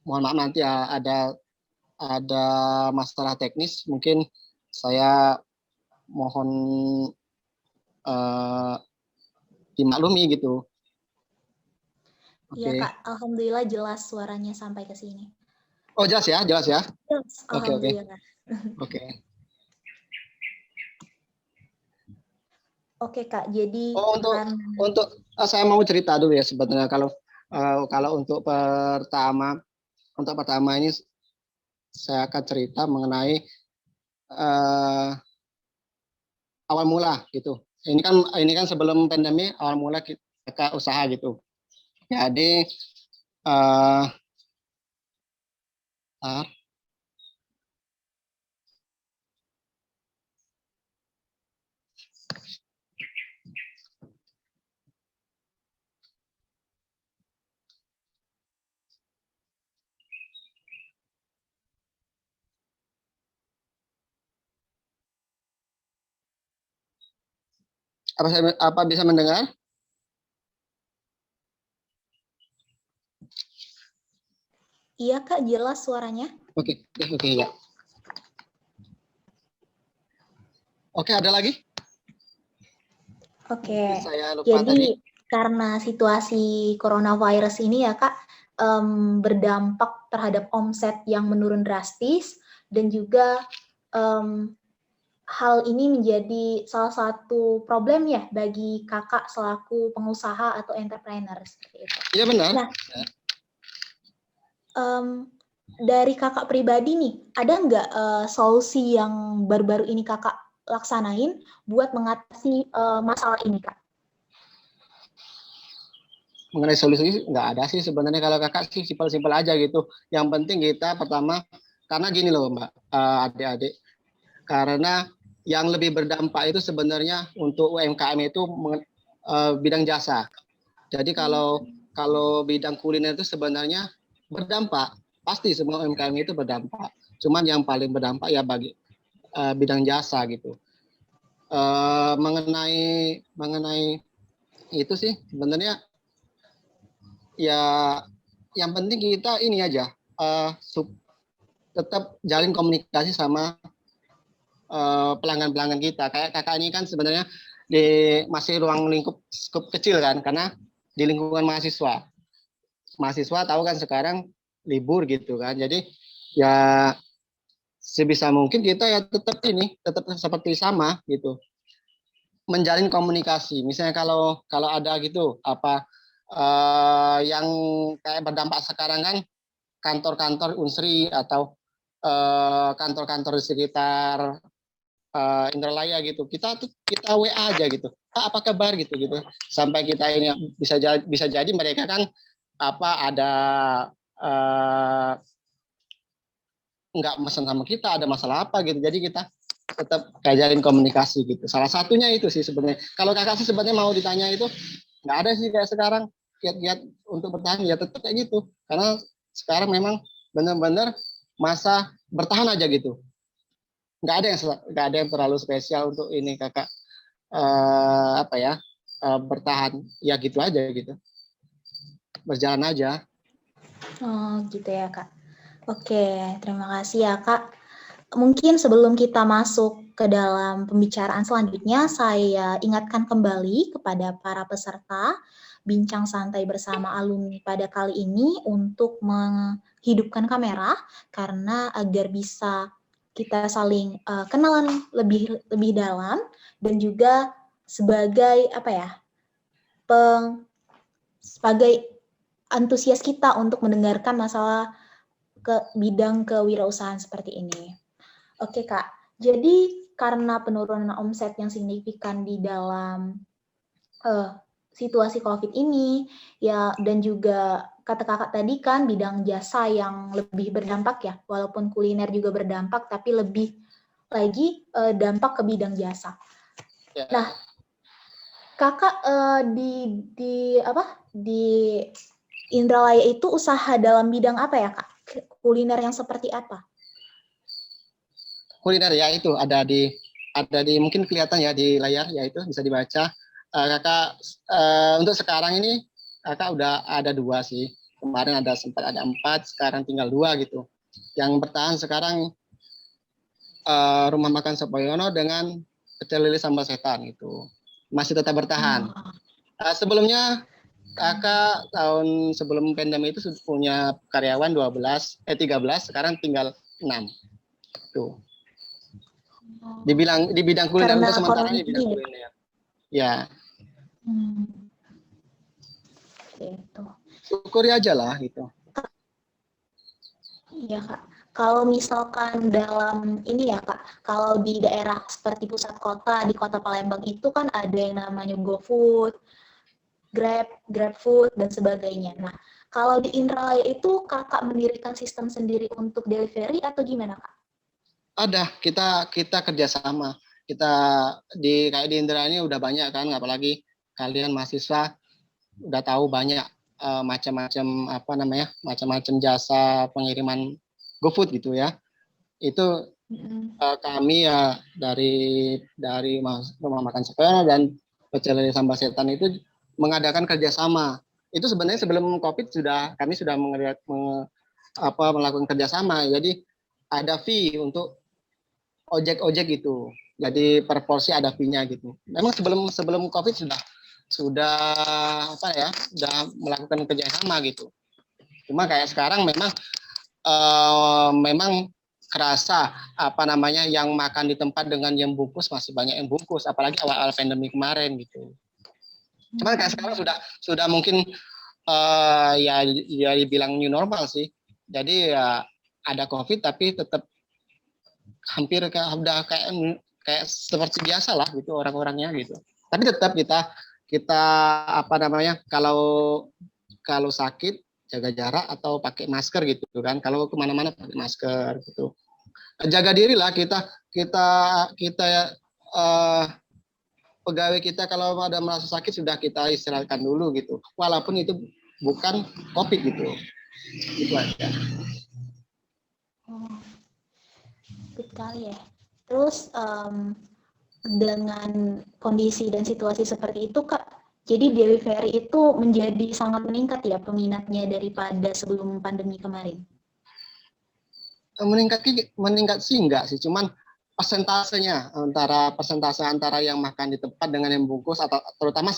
mohon maaf nanti ada masalah teknis, mungkin saya mohon dimaklumi gitu. Iya Kak, alhamdulillah jelas suaranya sampai ke sini. Oh jelas ya? Jelas, alhamdulillah. Oke. Oke Kak, jadi untuk saya mau cerita dulu ya sebenarnya. Kalau Kalau untuk pertama ini saya akan cerita mengenai awal mula gitu. Ini kan sebelum pandemi awal mula kita usaha gitu. Jadi apa bisa mendengar? Iya Kak, jelas suaranya. Oke ya. Oke, ada lagi? Oke, Saya lupa jadi tadi. karena situasi coronavirus ini ya Kak, berdampak terhadap omset yang menurun drastis, dan juga hal ini menjadi salah satu problem ya bagi kakak selaku pengusaha atau entrepreneur seperti itu. Iya benar. Nah, dari kakak pribadi nih, ada nggak solusi yang baru-baru ini kakak laksanain buat mengatasi masalah ini kak? Mengenai solusi nggak ada sih sebenarnya, kalau kakak sih simpel-simpel aja gitu. Yang penting kita pertama, karena gini loh Mbak, adik-adik, karena yang lebih berdampak itu sebenarnya untuk UMKM itu bidang jasa. Jadi kalau bidang kuliner itu sebenarnya berdampak, pasti semua UMKM itu berdampak. Cuman yang paling berdampak ya bagi bidang jasa gitu. Mengenai itu sih sebenarnya ya yang penting kita ini aja tetap jalin komunikasi sama pelanggan-pelanggan kita. Kayak kakak ini kan sebenarnya masih ruang lingkup skup kecil kan, karena di lingkungan mahasiswa tahu kan sekarang libur gitu kan. Jadi ya sebisa mungkin kita ya tetap seperti sama gitu, menjalin komunikasi. Misalnya kalau ada gitu apa yang kayak berdampak sekarang kan, kantor-kantor Unsri atau kantor-kantor di sekitar Indralaya gitu, kita WA aja gitu, apa kabar gitu sampai kita ini bisa jadi mereka kan ada nggak pesan sama kita, ada masalah apa gitu, jadi kita tetap jalin komunikasi gitu. Salah satunya itu sih sebenarnya. Kalau kakak sih sebenarnya mau ditanya itu nggak ada sih kayak sekarang kiat-kiat untuk bertahan, ya tetap kayak gitu, karena sekarang memang benar-benar masa bertahan aja gitu. Nggak ada yang terlalu spesial untuk ini kakak bertahan ya gitu aja gitu, berjalan aja. Oh gitu ya kak. Oke, terima kasih ya kak. Mungkin sebelum kita masuk ke dalam pembicaraan selanjutnya, saya ingatkan kembali kepada para peserta bincang santai bersama alumni pada kali ini untuk menghidupkan kamera, karena agar bisa kita saling kenalan lebih dalam, dan juga sebagai sebagai antusias kita untuk mendengarkan masalah bidang kewirausahaan seperti ini. Oke Kak, jadi karena penurunan omset yang signifikan di dalam situasi COVID ini, ya, dan juga kata kakak tadi kan bidang jasa yang lebih berdampak ya, walaupun kuliner juga berdampak, tapi lebih lagi dampak ke bidang jasa. Ya. Nah, kakak di Indralaya itu usaha dalam bidang apa ya kak? Kuliner yang seperti apa? Kuliner ya itu ada di mungkin kelihatan ya di layar, ya itu bisa dibaca. Kakak untuk sekarang ini kakak udah ada 2 sih. Kemarin sempat ada 4, sekarang tinggal 2 gitu. Yang bertahan sekarang Rumah Makan Sopoyono dengan Pecel Lele Sambal Setan itu masih tetap bertahan. Sebelumnya kakak tahun sebelum pandemi itu punya karyawan 13, sekarang tinggal 6. Tuh. Di bidang kuliner untuk sementara ini bidang kuliner. Ya. Gitu. syukuri aja lah gitu. Iya Kak. Kalau misalkan dalam ini ya Kak, kalau di daerah seperti pusat kota, di kota Palembang itu kan ada yang namanya GoFood, GrabFood, dan sebagainya. Nah, kalau di Indralaya itu Kakak mendirikan sistem sendiri untuk delivery atau gimana Kak? Ada, kita kerjasama. Kita kayak di Indra ini udah banyak kan, apalagi kalian mahasiswa udah tahu banyak macam-macam jasa pengiriman GoFood gitu ya. Itu kami ya dari Rumah Makan Sepeda dan Pecel Sambal Setan itu mengadakan kerjasama. Itu sebenarnya sebelum COVID kami sudah melakukan kerjasama. Jadi ada fee untuk ojek gitu. Jadi per porsi ada fee-nya gitu. Memang sebelum COVID sudah melakukan kerjasama gitu. Cuma kayak sekarang memang kerasa yang makan di tempat dengan yang bungkus masih banyak yang bungkus, apalagi awal pandemi kemarin gitu. Cuman kayak sekarang sudah mungkin ya dibilang new normal sih. Jadi ya ada COVID tapi tetap hampir udah kayak seperti biasa lah gitu orang-orangnya gitu. Tapi tetap kita kalau sakit jaga jarak atau pakai masker gitu kan. Kalau kemana-mana pakai masker gitu. Jaga diri lah kita pegawai kita kalau ada merasa sakit sudah kita istirahatkan dulu gitu. Walaupun itu bukan COVID gitu. Itu aja. Betul sekali ya. Terus dengan kondisi dan situasi seperti itu Kak, jadi delivery itu menjadi sangat meningkat ya peminatnya daripada sebelum pandemi kemarin? Meningkat sih enggak sih, cuman persentase antara yang makan di tempat dengan yang bungkus, atau terutama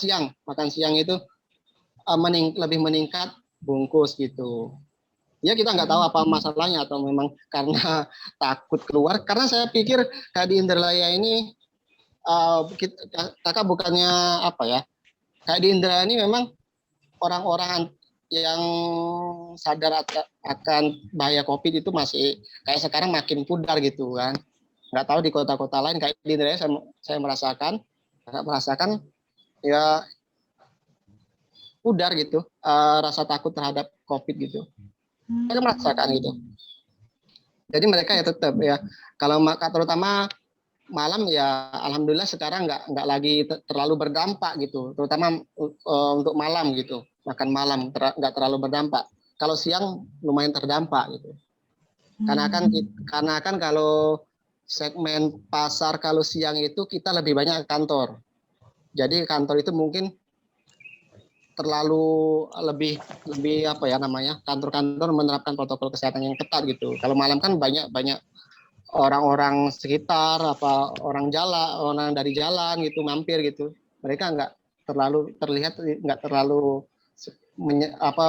makan siang itu lebih meningkat bungkus gitu. Ya kita nggak tahu apa masalahnya, atau memang karena takut keluar. Karena saya pikir kayak di Indralaya ini kakak bukannya kayak di Indralaya ini memang orang-orang yang sadar akan bahaya COVID itu masih kayak sekarang makin pudar gitu kan. Nggak tahu di kota-kota lain, kayak di Indralaya saya merasakan ya pudar gitu, rasa takut terhadap COVID gitu. Saya merasakan gitu. Jadi mereka ya tetap ya, kalau terutama malam ya alhamdulillah sekarang nggak lagi terlalu berdampak gitu, terutama untuk malam gitu, makan malam nggak terlalu berdampak. Kalau siang lumayan terdampak gitu. Karena kan kalau segmen pasar kalau siang itu kita lebih banyak ke kantor. Jadi kantor itu mungkin terlalu lebih kantor-kantor menerapkan protokol kesehatan yang ketat gitu. Kalau malam kan banyak orang-orang sekitar, orang dari jalan gitu mampir gitu. Mereka nggak terlalu terlihat, nggak terlalu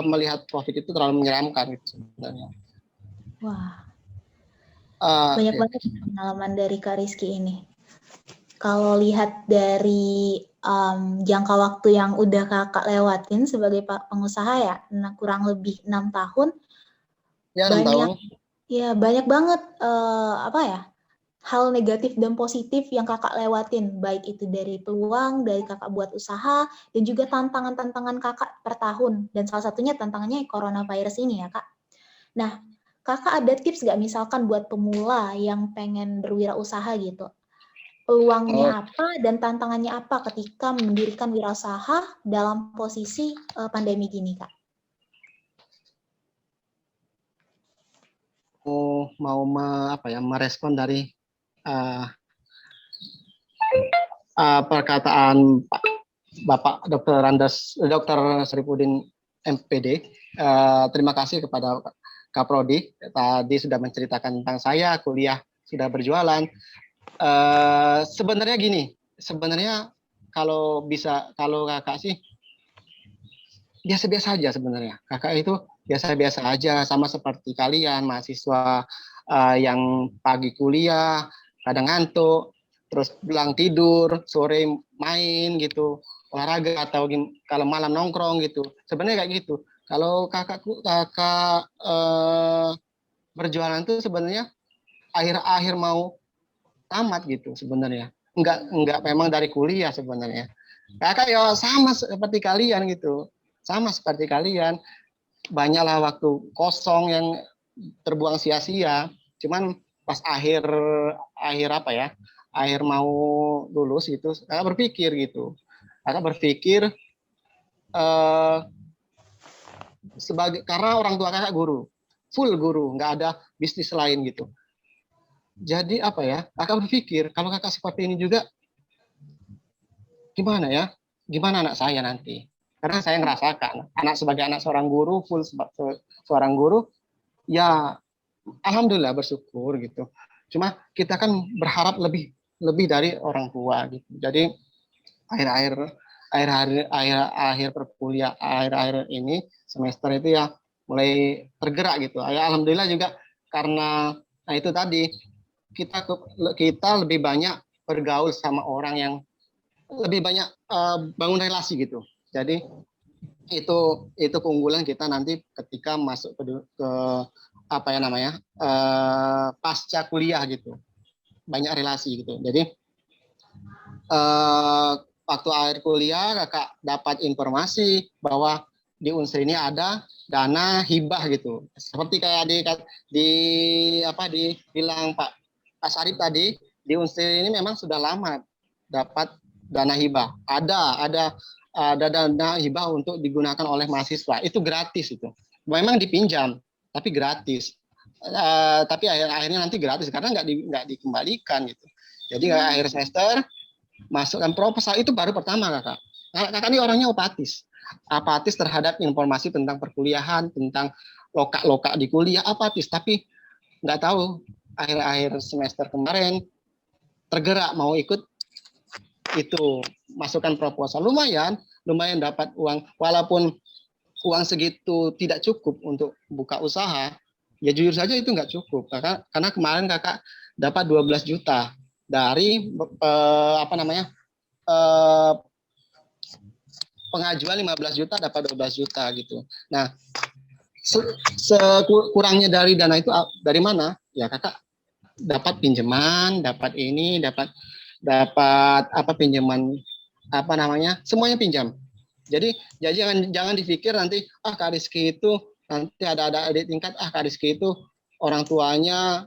melihat COVID itu terlalu menyeramkan gitu sebenarnya. Wah, banyak banget pengalaman dari Kak Rizky ini. Kalau lihat dari jangka waktu yang udah Kakak lewatin sebagai pengusaha ya, kurang lebih 6 tahun. Ya, 6 tahun. Ya, banyak banget hal negatif dan positif yang Kakak lewatin, baik itu dari peluang, dari Kakak buat usaha, dan juga tantangan-tantangan Kakak per tahun. Dan salah satunya tantangannya coronavirus ini ya, Kak. Nah, Kakak ada tips nggak misalkan buat pemula yang pengen berwirausaha gitu? Peluangnya apa dan tantangannya apa ketika mendirikan wirausaha dalam posisi pandemi gini, Kak? Mau merespon dari perkataan Bapak Dr. Sripudin MPD. Terima kasih kepada Kak Prodi, tadi sudah menceritakan tentang saya kuliah sudah berjualan. Sebenarnya kalau kakak sih biasa-biasa aja sebenarnya. Kakak itu biasa-biasa aja, sama seperti kalian mahasiswa yang pagi kuliah, kadang ngantuk, terus pulang tidur, sore main gitu, olahraga, atau kalau malam nongkrong gitu. Sebenarnya kayak gitu. Kalau kakak berjualan tuh sebenarnya akhir-akhir mau tamat gitu sebenarnya. Enggak memang dari kuliah sebenarnya. Kakak ya sama seperti kalian gitu. Sama seperti kalian. Banyaklah waktu kosong yang terbuang sia-sia. Cuman pas akhir apa ya? Akhir mau lulus gitu, kakak berpikir gitu. Kakak berpikir sebagai karena orang tua kakak guru, full guru, nggak ada bisnis lain gitu. Jadi apa ya, kakak berpikir kalau kakak seperti ini juga gimana ya, gimana anak saya nanti, karena saya ngerasakan sebagai anak seorang guru, full seorang guru, ya alhamdulillah bersyukur gitu. Cuma kita kan berharap lebih dari orang tua gitu. Jadi akhir perkuliahan akhir ini semester itu ya mulai tergerak gitu. Ya alhamdulillah juga karena itu tadi kita lebih banyak bergaul sama orang yang lebih banyak bangun relasi gitu. Jadi itu keunggulan kita nanti ketika masuk ke apa ya namanya pasca kuliah gitu, banyak relasi gitu. Jadi waktu akhir kuliah kakak dapat informasi bahwa di Unsri ini ada dana hibah gitu, seperti kayak dibilang Pak Sarip tadi, di Unsri ini memang sudah lama dapat dana hibah, ada dana hibah untuk digunakan oleh mahasiswa, itu gratis, itu memang dipinjam tapi gratis, tapi akhirnya nanti gratis karena nggak dikembalikan gitu. Jadi akhir semester masukkan proposal, itu baru pertama kakak ini orangnya apatis terhadap informasi tentang perkuliahan, tentang lokak di kuliah, apatis. Tapi nggak tahu akhir semester kemarin tergerak mau ikut itu, masukkan proposal, lumayan dapat uang, walaupun uang segitu tidak cukup untuk buka usaha, ya jujur saja itu nggak cukup karena kemarin kakak dapat 12 juta dari pengajuan 15 juta dapat 12 juta gitu. Nah, sekurangnya dari dana itu dari mana? Ya kakak dapat pinjaman, dapat pinjaman semuanya pinjam. Jadi jangan dipikir nanti Kak Rizky itu nanti ada adik tingkat, Kak Rizky itu orang tuanya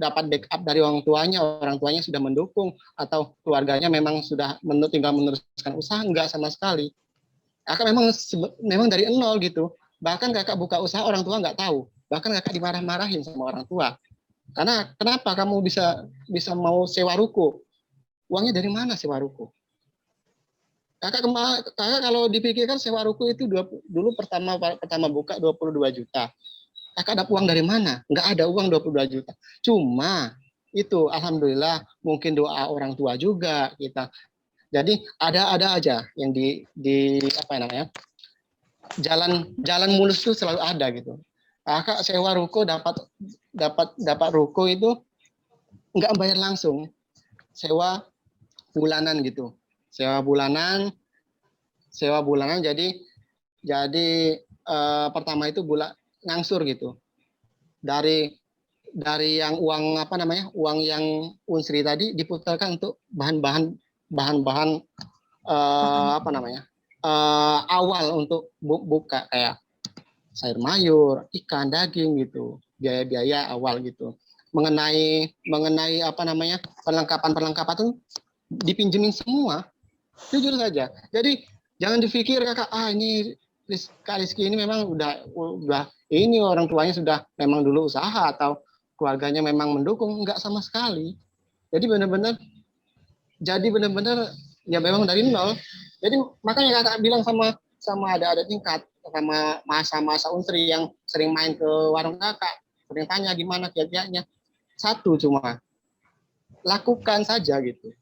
dapat backup dari orang tuanya sudah mendukung atau keluarganya memang sudah tinggal meneruskan usaha, enggak sama sekali. Kakak memang dari nol gitu. Bahkan kakak buka usaha orang tua nggak tahu. Bahkan kakak dimarah-marahin sama orang tua. Karena kenapa kamu bisa mau sewa ruko? Uangnya dari mana sewa ruko? Kakak kalau dipikirkan sewa ruko itu dulu pertama buka 22 juta. Kakak dapat uang dari mana? Nggak ada uang 22 juta. Cuma itu alhamdulillah mungkin doa orang tua juga kita. Jadi ada aja yang di apa namanya? Jalan mulus itu selalu ada gitu. Kakak sewa ruko dapat ruko itu nggak bayar langsung. Sewa bulanan gitu. Sewa bulanan jadi pertama itu ngangsur gitu, dari yang uang uang yang Unsri tadi diputarkan untuk bahan-bahan awal untuk buka kayak sayur mayur, ikan, daging gitu, biaya awal gitu. Mengenai perlengkapan itu dipinjemin semua, jujur saja. Jadi jangan dipikir kakak ini Kak Rizky ini memang udah ini orang tuanya sudah memang dulu usaha atau keluarganya memang mendukung, enggak sama sekali. Jadi benar-benar ya memang dari nol. Jadi makanya kakak bilang sama ada tingkat, sama masa Unsri yang sering main ke warung kakak, sering tanya gimana kiat-kiatnya. Satu cuma lakukan saja gitu.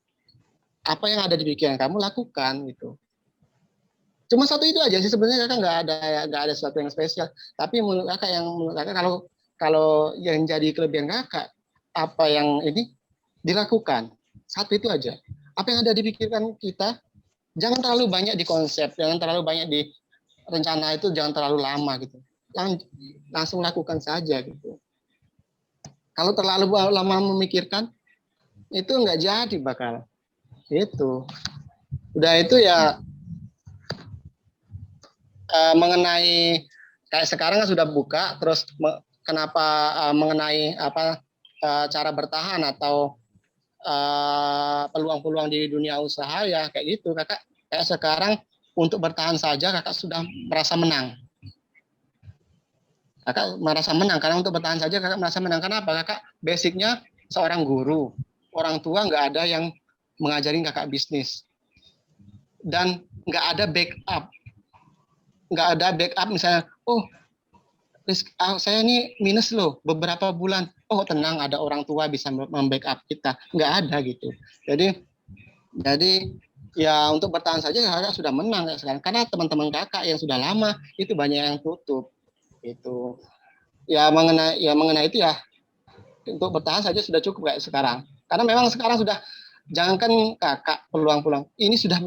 Apa yang ada di pikiran kamu lakukan gitu. Cuma satu itu aja sih sebenarnya, kakak nggak ada sesuatu yang spesial. Tapi menurut kakak kalau yang jadi kelebihan kakak, apa yang ini dilakukan, satu itu aja. Apa yang ada di pikiran kita, jangan terlalu banyak di konsep, jangan terlalu banyak di rencana itu jangan terlalu lama gitu. Langsung lakukan saja gitu. Kalau terlalu lama memikirkan, itu nggak jadi bakal. Itu. Udah itu ya mengenai kayak sekarang kan sudah buka, terus kenapa mengenai apa cara bertahan atau peluang-peluang di dunia usaha ya kayak gitu kakak. Kayak sekarang untuk bertahan saja kakak sudah merasa menang. Kakak merasa menang karena untuk bertahan saja kakak merasa menang. Kenapa? Kakak basicnya seorang guru, orang tua nggak ada yang mengajarin kakak bisnis dan nggak ada backup misalnya, oh saya ini minus loh beberapa bulan, oh tenang ada orang tua bisa membackup kita, nggak ada gitu. Jadi ya untuk bertahan saja kakak sudah menang sekarang karena teman-teman kakak yang sudah lama itu banyak yang tutup itu. Ya mengenai itu ya untuk bertahan saja sudah cukup kayak sekarang. Karena memang sekarang sudah jangankan kakak peluang-peluang ini sudah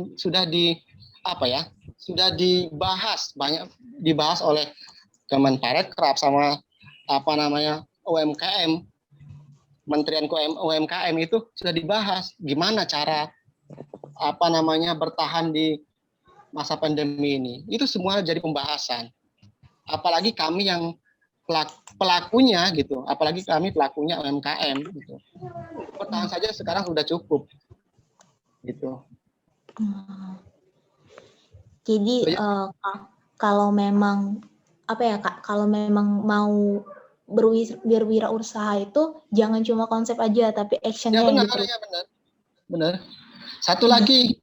dibahas oleh Kemenparekraf sama apa namanya UMKM, Kementerian UMKM itu sudah dibahas gimana cara apa namanya bertahan di masa pandemi ini. Itu semua jadi pembahasan. Apalagi kami yang pelakunya gitu, apalagi kami pelakunya UMKM gitu. Bertahan saja sekarang sudah cukup gitu. Jadi kalau memang apa ya Kak, kalau memang mau berwirausaha itu jangan cuma konsep aja tapi actionnya yang diteruskan. Ya benar. Satu lagi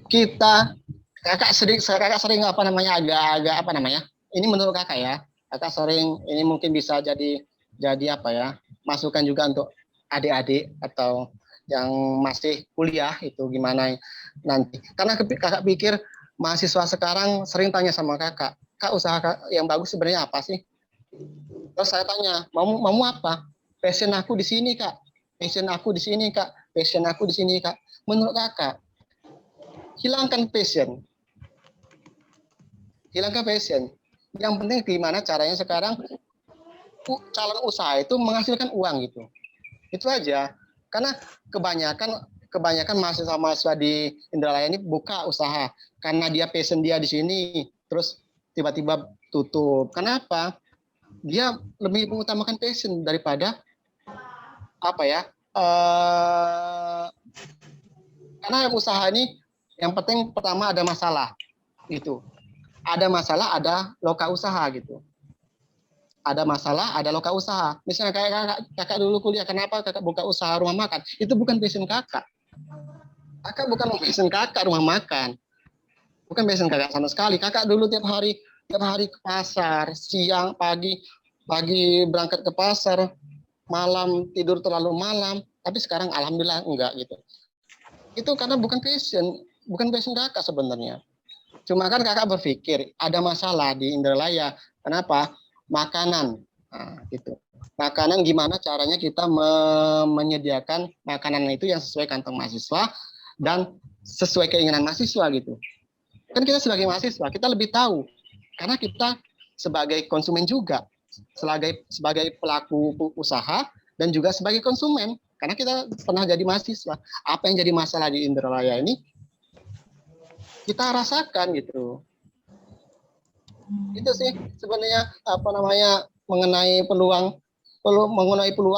kita kakak sering apa namanya agak apa namanya, ini menurut kakak ya, kakak sering ini mungkin bisa jadi apa ya, masukan juga untuk adik-adik atau yang masih kuliah itu gimana nanti, karena kakak pikir mahasiswa sekarang sering tanya sama kakak, kak usaha yang bagus sebenarnya apa sih? Terus saya tanya, mau apa? Passion aku di sini kak, passion aku di sini kak, passion aku di sini kak. Menurut kakak, hilangkan passion. Yang penting gimana caranya sekarang calon usaha itu menghasilkan uang gitu. Itu aja. Karena kebanyakan mahasiswa di Indralaya ini buka usaha karena dia passion dia di sini, terus tiba-tiba tutup. Kenapa? Dia lebih mengutamakan passion daripada apa ya? Karena usaha ini yang penting pertama ada masalah gitu. Ada masalah, ada loka usaha gitu. Ada masalah, ada loka usaha. Misalnya kayak kakak dulu kuliah, kenapa kakak buka usaha rumah makan? Itu bukan passion kakak. Kakak bukan passion kakak rumah makan. Bukan passion kakak sama sekali. Kakak dulu tiap hari ke pasar, siang, pagi berangkat ke pasar, malam tidur terlalu malam. Tapi sekarang alhamdulillah enggak gitu. Itu karena bukan passion kakak sebenarnya. Cuma kan kakak berpikir ada masalah di Indralaya. Kenapa? Makanan. Nah, gitu. Makanan gimana caranya kita menyediakan makanan itu yang sesuai kantong mahasiswa dan sesuai keinginan mahasiswa gitu. Kan kita sebagai mahasiswa, kita lebih tahu. Karena kita sebagai konsumen juga. Sebagai pelaku usaha dan juga sebagai konsumen. Karena kita pernah jadi mahasiswa. Apa yang jadi masalah di Indralaya ini kita rasakan gitu. Itu sih sebenarnya apa namanya mengenai peluang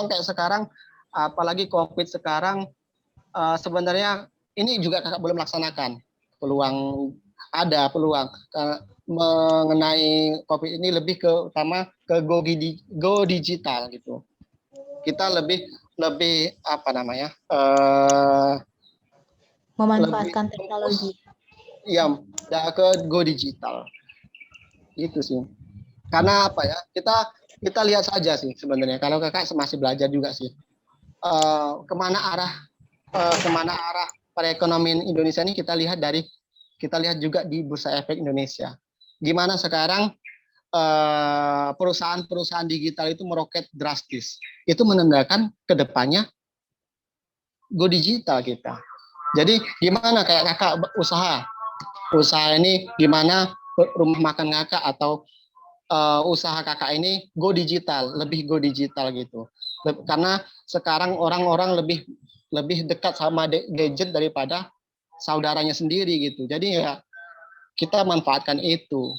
kayak sekarang, apalagi COVID sekarang, sebenarnya ini juga kakak belum laksanakan. Ada peluang mengenai COVID ini lebih ke utama ke go digital gitu. Kita lebih apa namanya Memanfaatkan teknologi. Iya, ke go digital. Itu sih. Karena apa ya? Kita lihat saja sih sebenarnya. Kalau kakak masih belajar juga sih. Kemana arah perekonomian Indonesia ini kita lihat juga di Bursa Efek Indonesia. Gimana sekarang perusahaan-perusahaan digital itu meroket drastis. Itu menandakan ke depannya go digital kita. Jadi gimana kayak kakak usaha ini gimana rumah makan kakak atau usaha kakak ini lebih go digital gitu. Karena sekarang orang-orang lebih dekat sama gadget daripada saudaranya sendiri gitu. Jadi ya kita manfaatkan itu.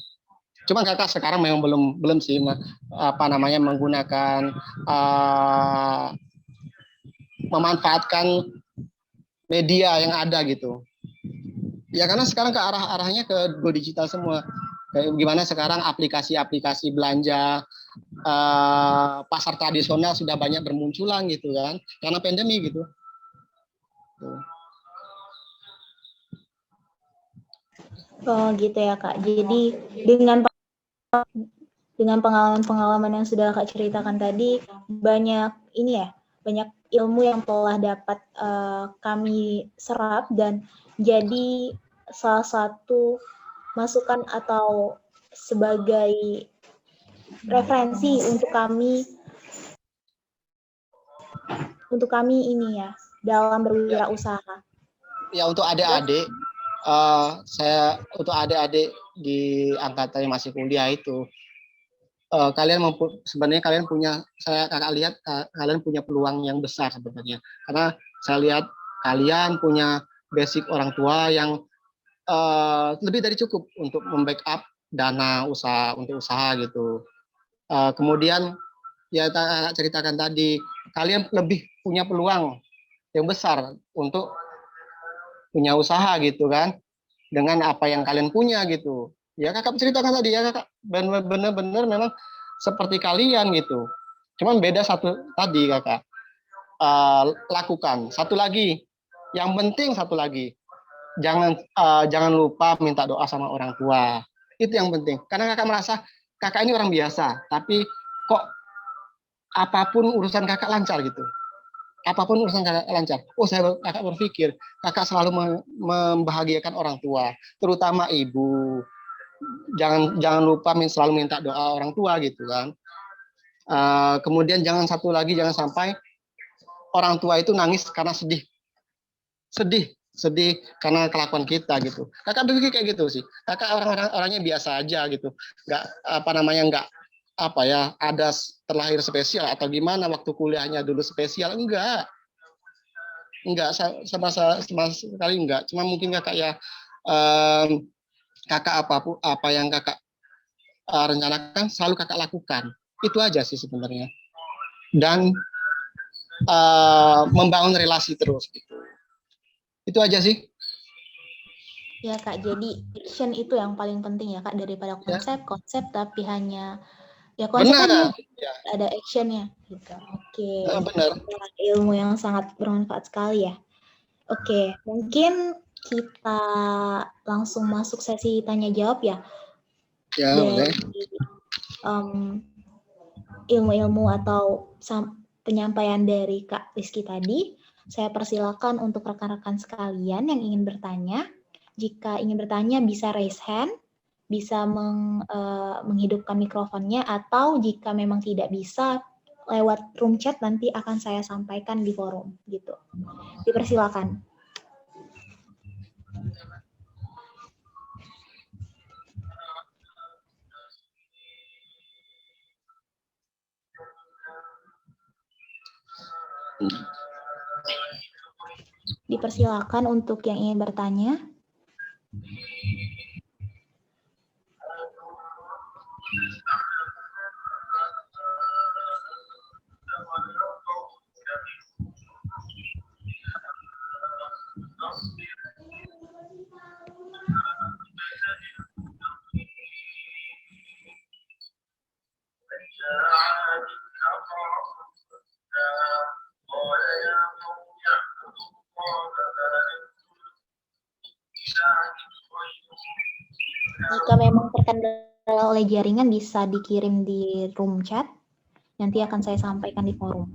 Cuma kakak sekarang memang belum sih menggunakan memanfaatkan media yang ada gitu. Ya karena sekarang ke arahnya ke go digital semua. Kayak gimana sekarang aplikasi-aplikasi belanja pasar tradisional sudah banyak bermunculan gitu kan karena pandemi gitu. Oh gitu ya Kak. Jadi dengan pengalaman-pengalaman yang sudah Kak ceritakan tadi, banyak ilmu yang telah dapat kami serap dan jadi salah satu masukan atau sebagai referensi untuk kami ini ya dalam berwirausaha. Ya untuk adik-adik, untuk adik-adik di angkatan yang masih kuliah itu, sebenarnya kalian punya, kakak lihat kalian punya peluang yang besar sebenarnya, karena saya lihat kalian punya basic orang tua yang lebih dari cukup untuk membackup dana untuk usaha gitu. Kemudian ya kakak ceritakan tadi, kalian lebih punya peluang yang besar untuk punya usaha gitu kan, dengan apa yang kalian punya gitu. Ya kakak ceritakan tadi ya kakak, benar-benar memang seperti kalian gitu. Cuman beda satu tadi kakak, lakukan. Satu lagi, yang penting satu lagi, jangan lupa minta doa sama orang tua. Itu yang penting. Karena kakak merasa kakak ini orang biasa, tapi kok apapun urusan kakak lancar gitu. Apapun urusan kakak lancar. Kakak berpikir kakak selalu membahagiakan orang tua, terutama ibu. Jangan lupa selalu minta doa orang tua gitu kan. Kemudian jangan sampai orang tua itu nangis karena sedih karena kelakuan kita gitu. Kakak berpikir kayak gitu sih. Kakak orangnya biasa aja gitu. Nggak ada terlahir spesial atau gimana waktu kuliahnya dulu spesial, enggak sama sekali enggak. Cuma mungkin kakak ya kakak apa yang kakak rencanakan selalu kakak lakukan, itu aja sih sebenarnya. Dan membangun relasi terus gitu. Itu aja sih. Ya Kak, jadi action itu yang paling penting ya Kak, daripada konsep tapi hanya ya konsep tadi ya, ada actionnya gitu. Oke. Benar. Ilmu yang sangat bermanfaat sekali ya. Oke, mungkin kita langsung masuk sesi tanya jawab ya. Ya, boleh. Ilmu-ilmu atau penyampaian dari Kak Rizky tadi, saya persilakan untuk rekan-rekan sekalian yang ingin bertanya. Jika ingin bertanya bisa raise hand, bisa menghidupkan mikrofonnya, atau jika memang tidak bisa lewat room chat nanti akan saya sampaikan di forum gitu. Dipersilakan. Dipersilakan untuk yang ingin bertanya. Jika memang terkendala oleh jaringan bisa dikirim di room chat, nanti akan saya sampaikan di forum.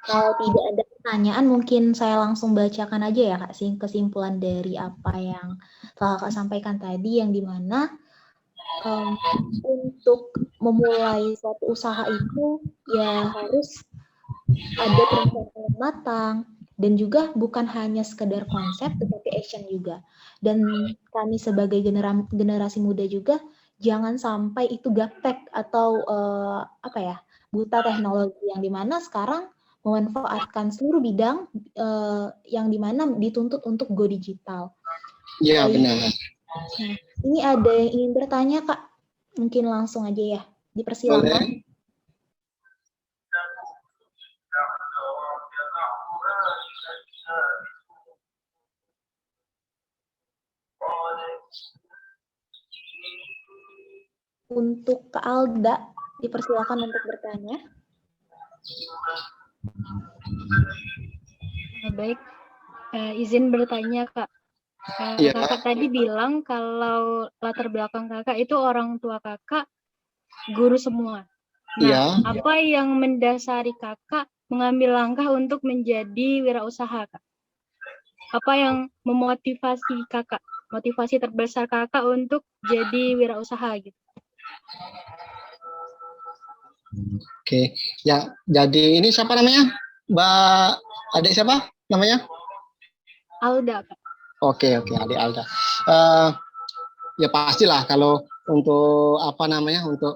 Kalau tidak ada pertanyaan, mungkin saya langsung bacakan aja ya Kak, kesimpulan dari apa yang telah Kakak sampaikan tadi, yang dimana untuk memulai suatu usaha itu ya harus ada perencanaan yang matang, dan juga bukan hanya sekedar konsep tetapi action juga. Dan kami sebagai generasi muda juga jangan sampai itu gaptek atau buta teknologi, yang dimana sekarang memanfaatkan seluruh bidang yang dimana dituntut untuk go digital. Iya, benar. Nah, ini ada yang ingin bertanya Kak, mungkin langsung aja ya, dipersilakan. Boleh. Untuk Kak Alda, dipersilakan untuk bertanya. Baik, izin bertanya Kak. Iya. Kakak tadi bilang kalau latar belakang kakak itu orang tua kakak guru semua. Nah, Iya. apa yang mendasari kakak mengambil langkah untuk menjadi wirausaha Kak? Apa yang memotivasi kakak, motivasi terbesar kakak untuk jadi wirausaha gitu? Oke, ya jadi ini siapa namanya? Mbak adik siapa namanya? Alda Kak. Oke, adik Alda. Ya pastilah kalau untuk untuk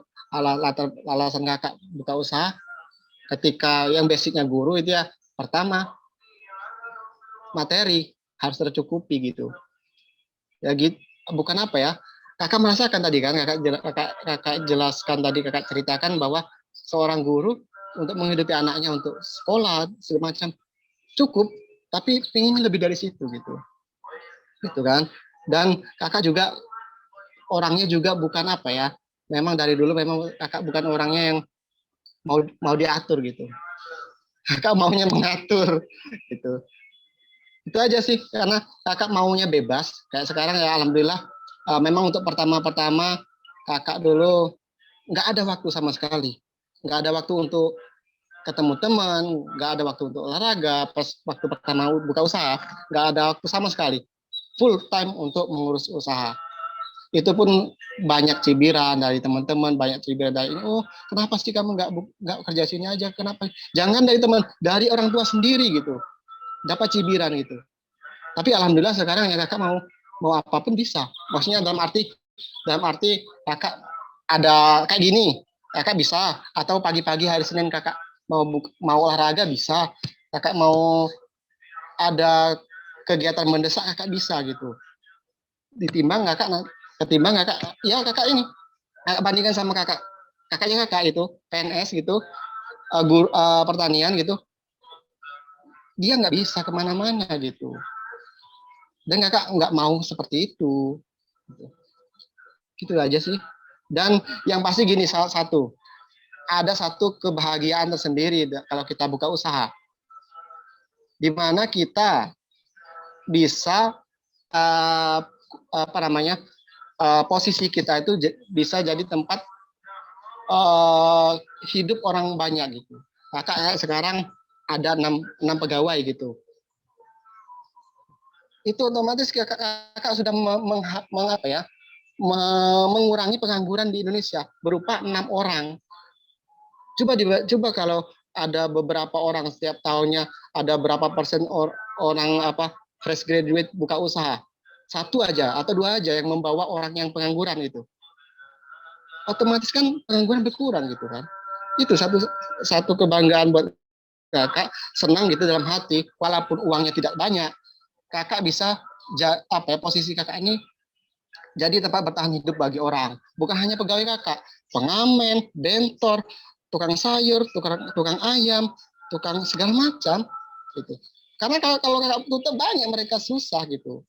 alasan kakak buka usaha, ketika yang basicnya guru itu ya pertama materi harus tercukupi gitu. Ya gitu, bukan apa ya? Kakak merasakan tadi kan, kakak jelaskan tadi, kakak ceritakan bahwa seorang guru untuk menghidupi anaknya untuk sekolah segala macam cukup, tapi pengen lebih dari situ gitu kan. Dan kakak juga orangnya juga bukan apa ya, memang dari dulu memang kakak bukan orangnya yang mau diatur gitu. Kakak maunya mengatur gitu. Itu aja sih, karena kakak maunya bebas. Kayak sekarang ya alhamdulillah, memang untuk pertama-tama kakak dulu nggak ada waktu sama sekali. Nggak ada waktu untuk ketemu teman, nggak ada waktu untuk olahraga. Pas waktu pertama buka usaha, nggak ada waktu sama sekali. Full time untuk mengurus usaha. Itu pun banyak cibiran dari teman-teman, banyak cibiran dari ini, oh kenapa sih kamu nggak kerja sini aja, kenapa? Jangan dari teman, dari orang tua sendiri gitu, dapat cibiran gitu. Tapi alhamdulillah sekarang ya kakak mau apapun bisa. Maksudnya dalam arti kakak ada kayak gini, kakak bisa. Atau pagi-pagi hari Senin kakak mau olahraga bisa. Kakak mau ada kegiatan mendesak kakak bisa gitu. Ketimbang kakak ya kakak ini, kakak bandingkan sama kakaknya kakak itu PNS gitu, guru pertanian gitu, dia nggak bisa kemana-mana gitu, dan kakak nggak mau seperti itu gitu aja sih. Dan yang pasti gini, ada satu kebahagiaan tersendiri kalau kita buka usaha, di mana kita bisa posisi kita itu bisa jadi tempat hidup orang banyak gitu. Kakak sekarang ada 6 pegawai gitu. Itu otomatis kakak sudah mengurangi pengangguran di Indonesia berupa 6 orang. Coba kalau ada beberapa orang setiap tahunnya ada berapa persen orang fresh graduate buka usaha, 1 aja atau 2 aja yang membawa orang yang pengangguran itu, otomatis kan pengangguran berkurang gitu kan. Itu satu kebanggaan buat kakak, senang gitu dalam hati, walaupun uangnya tidak banyak, kakak bisa posisi kakak ini jadi tempat bertahan hidup bagi orang. Bukan hanya pegawai kakak, pengamen, bentor, tukang sayur, tukang ayam, tukang segala macam gitu. Karena kalau kakak tutup banyak mereka susah gitu.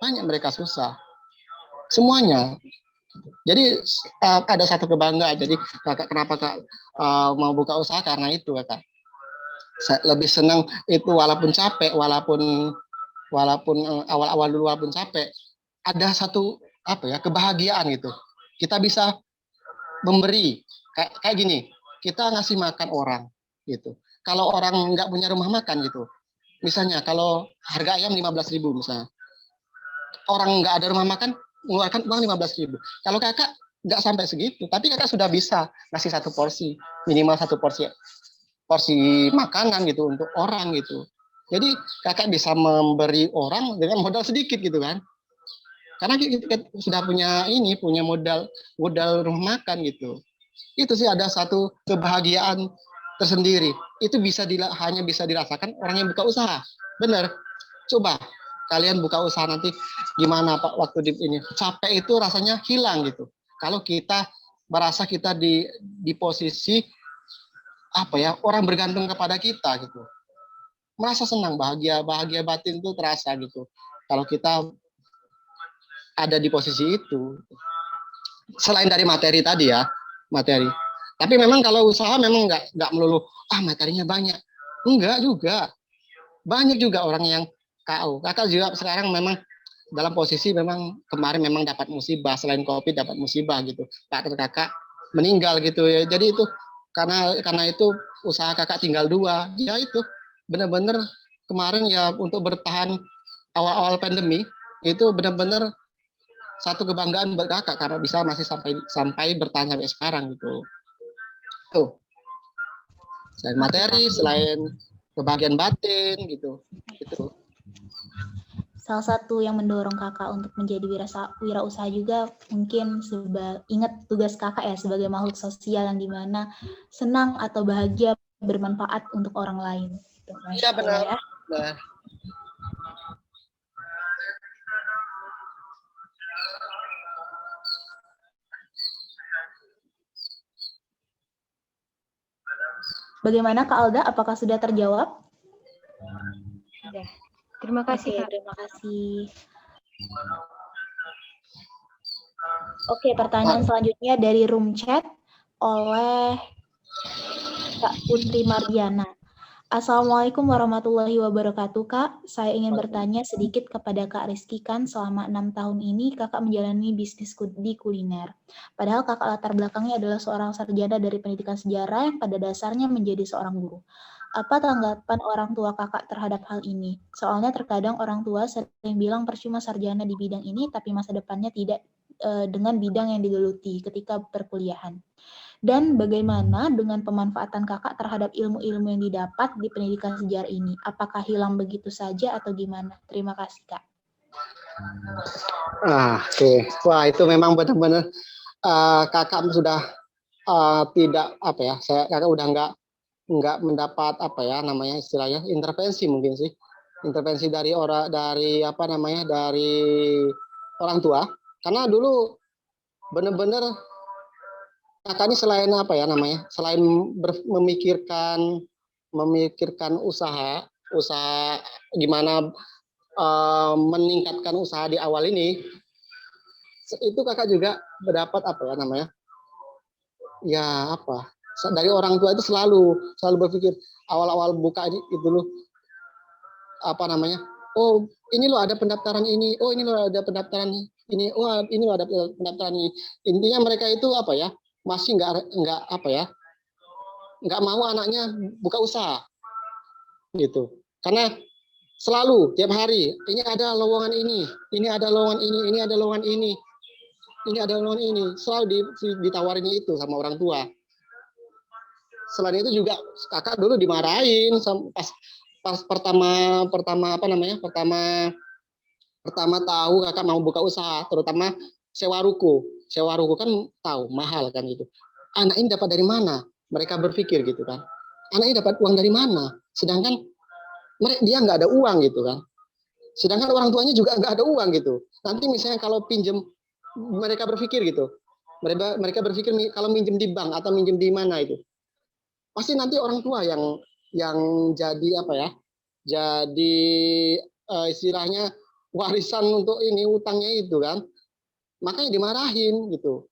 Banyak mereka susah. Semuanya. Jadi ada satu kebanggaan. Jadi kakak kenapa kak mau buka usaha, karena itu kakak. Saya lebih senang itu, walaupun capek, walaupun awal-awal dulu walaupun capek, ada satu kebahagiaan gitu. Kita bisa memberi kayak gini, kita ngasih makan orang gitu. kalau orang nggak punya rumah makan gitu, misalnya kalau harga ayam 15.000 misalnya, orang nggak ada rumah makan mengeluarkan uang 15.000. Kalau kakak nggak sampai segitu, tapi kakak sudah bisa ngasih satu porsi, minimal satu porsi makanan gitu untuk orang gitu. Jadi kakak bisa memberi orang dengan modal sedikit gitu kan, karena kita sudah punya modal rumah makan gitu. Itu sih ada satu kebahagiaan tersendiri. Itu hanya bisa dirasakan orang yang buka usaha. Bener. Coba kalian buka usaha nanti gimana Pak waktu ini capek itu rasanya hilang gitu. Kalau kita merasa kita di posisi apa ya, orang bergantung kepada kita gitu. Merasa senang, bahagia batin itu terasa gitu. Kalau kita ada di posisi itu. Selain dari materi tadi ya, materi. Tapi memang kalau usaha memang nggak melulu materinya banyak. Enggak juga. Banyak juga orang yang KO. Kakak juga sekarang memang dalam posisi memang kemarin memang dapat musibah, selain COVID dapat musibah gitu. Partner kakak meninggal gitu ya. Jadi itu karena itu usaha kakak tinggal 2. Ya itu benar-benar kemarin ya untuk bertahan awal-awal pandemi itu benar-benar satu kebanggaan buat kakak karena bisa masih sampai bertahan sampai sekarang gitu. Tuh. Selain materi, selain kebahagiaan batin gitu. Gitu. Salah satu yang mendorong kakak untuk menjadi wirausaha juga mungkin ingat tugas kakak ya sebagai makhluk sosial yang dimana senang atau bahagia bermanfaat untuk orang lain. Iya benar. Ya. Benar. Bagaimana Kak Alda? Apakah sudah terjawab? Sudah. Terima kasih, Kak. Terima kasih. Oke, pertanyaan selanjutnya dari room chat oleh Kak Putri Mardiana. Assalamualaikum warahmatullahi wabarakatuh, Kak. Saya ingin bertanya sedikit kepada Kak Rizky. Kan selama 6 tahun ini Kakak menjalani bisnis di kuliner. Padahal Kakak latar belakangnya adalah seorang sarjana dari pendidikan sejarah yang pada dasarnya menjadi seorang guru. Apa tanggapan orang tua Kakak terhadap hal ini? Soalnya terkadang orang tua sering bilang percuma sarjana di bidang ini, tapi masa depannya tidak dengan bidang yang digeluti ketika perkuliahan. Dan bagaimana dengan pemanfaatan kakak terhadap ilmu-ilmu yang didapat di pendidikan sejarah ini? Apakah hilang begitu saja atau gimana? Terima kasih, Kak. Oke. Wah, itu memang benar-benar kakak sudah tidak apa ya? Kakak udah nggak mendapat apa ya namanya istilahnya intervensi mungkin sih. Intervensi dari dari orang tua. Karena dulu benar-benar kakak ini selain apa ya namanya, selain memikirkan usaha gimana meningkatkan usaha di awal ini, itu kakak juga mendapat apa ya namanya, ya apa, dari orang tua itu selalu berpikir awal-awal buka itu loh, apa namanya, oh ini loh ada pendaftaran ini, oh ini loh ada pendaftaran ini, oh ini loh ada pendaftaran ini. Intinya mereka itu apa ya, masih nggak mau anaknya buka usaha gitu, karena selalu tiap hari ini ada lowongan ini ada lowongan ini ada lowongan ini ada lowongan ini, selalu ditawarin itu sama orang tua. Selain itu juga kakak dulu dimarahin pas pertama tahu kakak mau buka usaha, terutama sewa ruko kan tahu mahal kan gitu. Anak ini dapat dari mana? Mereka berpikir gitu kan. Anak ini dapat uang dari mana? Sedangkan dia nggak ada uang gitu kan. Sedangkan orang tuanya juga nggak ada uang gitu. Nanti misalnya kalau pinjem, mereka berpikir gitu. Mereka berpikir kalau minjem di bank atau minjem di mana itu, pasti nanti orang tua yang jadi apa ya? Jadi istilahnya warisan untuk ini utangnya itu kan. Makanya dimarahin gitu.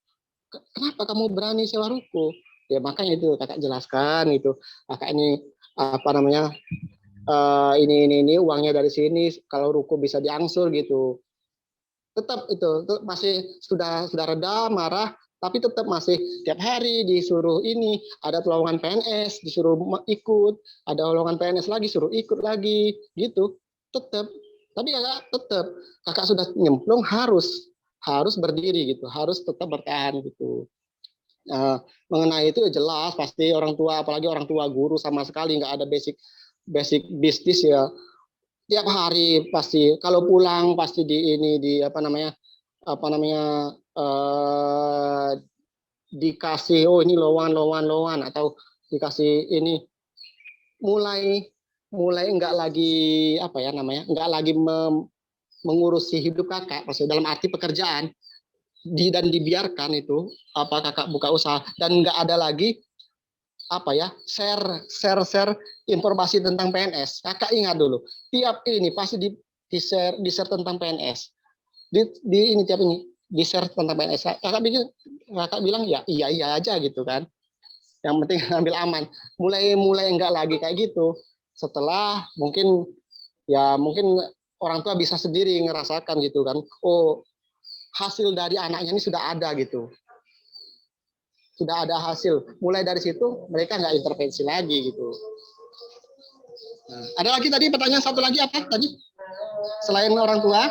Kenapa kamu berani sewa ruko? Ya makanya itu kakak jelaskan gitu. Kakak ini apa namanya? Ini uangnya dari sini, kalau ruko bisa diangsur gitu. Tetap itu masih sudah reda marah, tapi tetap masih tiap hari disuruh ini, ada lowongan PNS disuruh ikut, ada lowongan PNS lagi suruh ikut lagi, gitu. Tetap. Tapi kakak sudah nyemplung harus berdiri gitu, harus tetap bertahan gitu. Mengenai itu jelas pasti orang tua, apalagi orang tua guru sama sekali nggak ada basic bisnis ya. Tiap hari pasti kalau pulang pasti dikasih ini lowongan atau dikasih ini mulai nggak lagi nggak lagi mengurusi hidup kakak, maksudnya dalam arti pekerjaan dan dibiarkan itu kakak buka usaha dan nggak ada lagi share informasi tentang PNS. Kakak ingat dulu tiap ini pasti di share tentang PNS di share tentang PNS. Kakak bilang ya iya aja gitu kan, yang penting ambil aman. Mulai nggak lagi kayak gitu setelah mungkin orang tua bisa sendiri ngerasakan gitu kan, oh hasil dari anaknya ini sudah ada gitu, sudah ada hasil. Mulai dari situ mereka nggak intervensi lagi gitu. Nah, ada lagi tadi pertanyaan satu lagi apa tadi selain orang tua?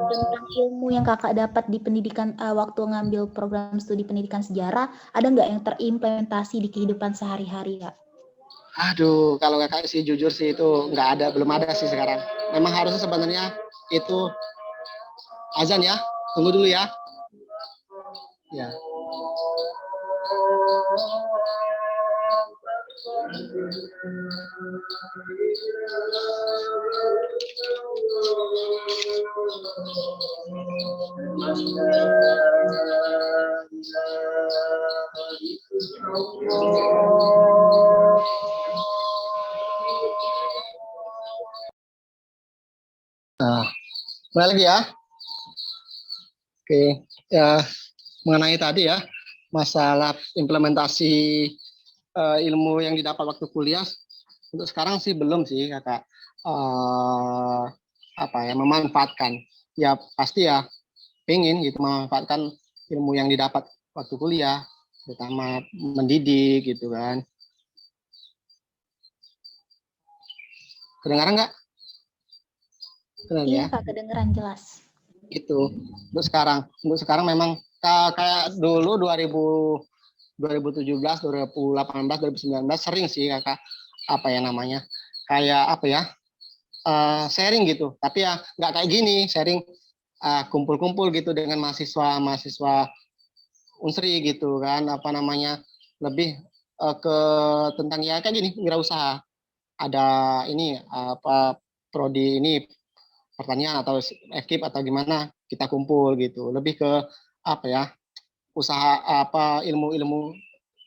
Tentang ilmu yang kakak dapat di pendidikan waktu ngambil program studi pendidikan sejarah, ada nggak yang terimplementasi di kehidupan sehari-hari, Kak? Aduh, kalau kakak sih jujur sih itu nggak ada, belum ada sih sekarang. Memang harusnya sebenarnya itu azan ya, tunggu dulu ya. Ya. Nah, mulai lagi ya. Oke, ya mengenai tadi ya masalah implementasi ilmu yang didapat waktu kuliah, untuk sekarang sih belum sih kakak memanfaatkan. Ya pasti ya pengen gitu memanfaatkan ilmu yang didapat waktu kuliah, terutama mendidik gitu kan. Kedengaran nggak? Iya, Kak, kedengeran jelas. Itu untuk sekarang memang kayak dulu 2017, 2018, 2019 sering sih kakak sharing gitu, tapi ya nggak kayak gini sharing kumpul-kumpul gitu dengan mahasiswa Unsri gitu kan, lebih ke tentang ya kayak gini wirausaha. Ada ini prodi ini pertanian atau FKIP atau gimana, kita kumpul gitu, lebih ke usaha ilmu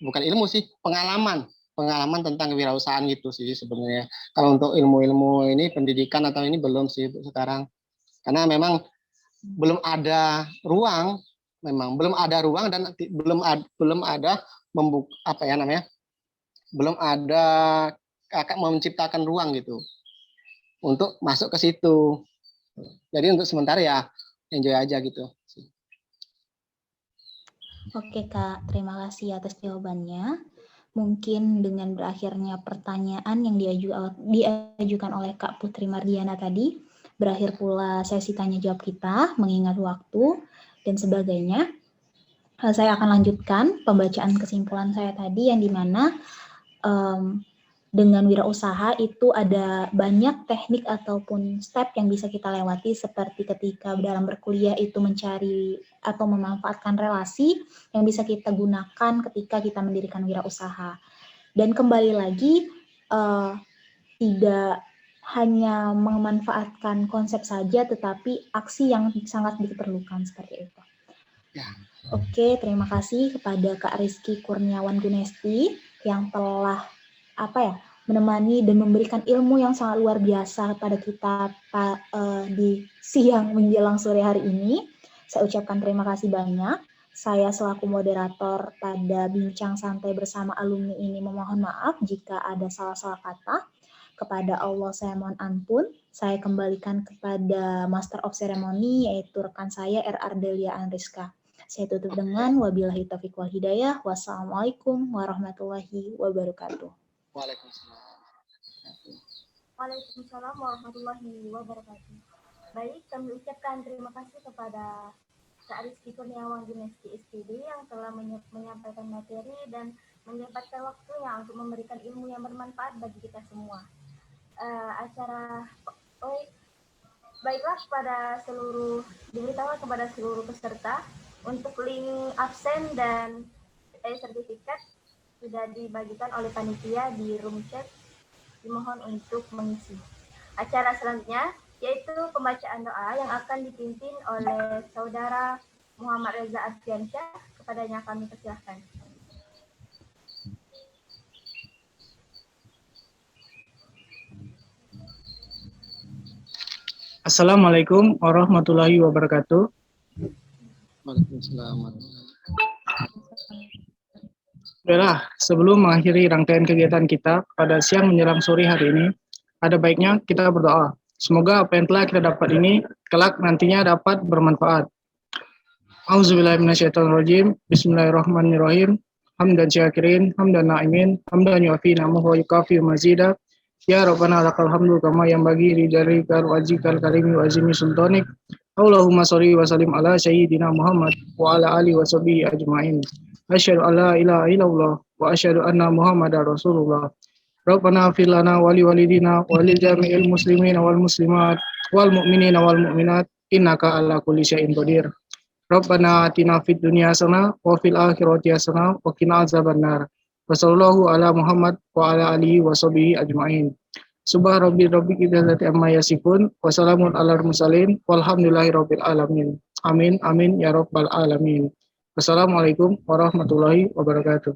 bukan ilmu sih, pengalaman tentang kewirausahaan gitu sih sebenarnya. Kalau untuk ilmu ini pendidikan atau ini belum sih sekarang, karena memang belum ada ruang, dan belum ada belum ada kakak menciptakan ruang gitu untuk masuk ke situ. Jadi untuk sementara ya enjoy aja gitu. Oke Kak, terima kasih atas jawabannya. Mungkin dengan berakhirnya pertanyaan yang diajukan oleh Kak Putri Mardiana tadi, berakhir pula sesi tanya jawab kita, mengingat waktu dan sebagainya. Saya akan lanjutkan pembacaan kesimpulan saya tadi, yang dimana dengan wirausaha itu ada banyak teknik ataupun step yang bisa kita lewati, seperti ketika dalam berkuliah itu mencari atau memanfaatkan relasi yang bisa kita gunakan ketika kita mendirikan wirausaha. Dan kembali lagi, tidak hanya memanfaatkan konsep saja, tetapi aksi yang sangat diperlukan seperti itu. Oke, terima kasih kepada Kak Rizky Kurniawan Gunesti yang telah menemani dan memberikan ilmu yang sangat luar biasa pada kita di siang menjelang sore hari ini. Saya ucapkan terima kasih banyak. Saya selaku moderator pada bincang santai bersama alumni ini memohon maaf jika ada salah-salah kata. kepada Allah saya mohon ampun. Saya kembalikan kepada Master of Ceremony, yaitu rekan saya R. Ardelia Anriska. Saya tutup dengan wabillahi taufiq wal hidayah. Wassalamualaikum warahmatullahi wabarakatuh. Waalaikumsalam. Waalaikumsalam warahmatullahi wabarakatuh. Baik, kami ucapkan terima kasih kepada Kak Rizky Kurniawan Guneski SPD yang telah menyampaikan materi dan menyempatkan waktunya untuk memberikan ilmu yang bermanfaat bagi kita semua. Baiklah, diberitahu kepada seluruh peserta untuk link absen dan sertifikat sudah dibagikan oleh panitia di room chat. Dimohon untuk mengisi. Acara selanjutnya yaitu pembacaan doa yang akan dipimpin oleh Saudara Muhammad Reza Ardiansyah. Kepadanya kami persilahkan. Assalamualaikum warahmatullahi wabarakatuh. Waalaikumsalam. Baiklah, sebelum mengakhiri rangkaian kegiatan kita pada siang menjelang sore hari ini, ada baiknya kita berdoa. Semoga apa yang telah kita dapat ini kelak nantinya dapat bermanfaat. Auzubillahiminasyaitonirrajim. Bismillahirrahmanirrahim. Hamdan syakirin, hamdan na'imin, hamdan yu'afi na'muhu wa yukafi mazida. Ya Rabbana lakal hamdu kama yang bagi ridharikal wajikal karimi wa azimi sultanik. Allahumma sholli wa sallim ala sayyidina Muhammad wa ala alihi wa sahbihi ajma'in. Asyhadu an la ilaha illallah wa asyhadu anna Muhammadar Rasulullah. Rabbana fir lana wa li walidina wa lil jami'il muslimina wal muslimat wal mu'minina wal mu'minat innaka ala kulli syai'in qadir. Rabbana atina fid dunya hasanah wa fil akhirati hasanah wa qina azabannar. Wassallallahu ala Muhammad wa ala alihi wa sahbihi ajma'in. Subhana rabbika izzati amma yasifun wa salamun alal mursalin walhamdulillahi rabbil alamin. Amin amin ya rabbal alamin. Wassalamualaikum warahmatullahi wabarakatuh.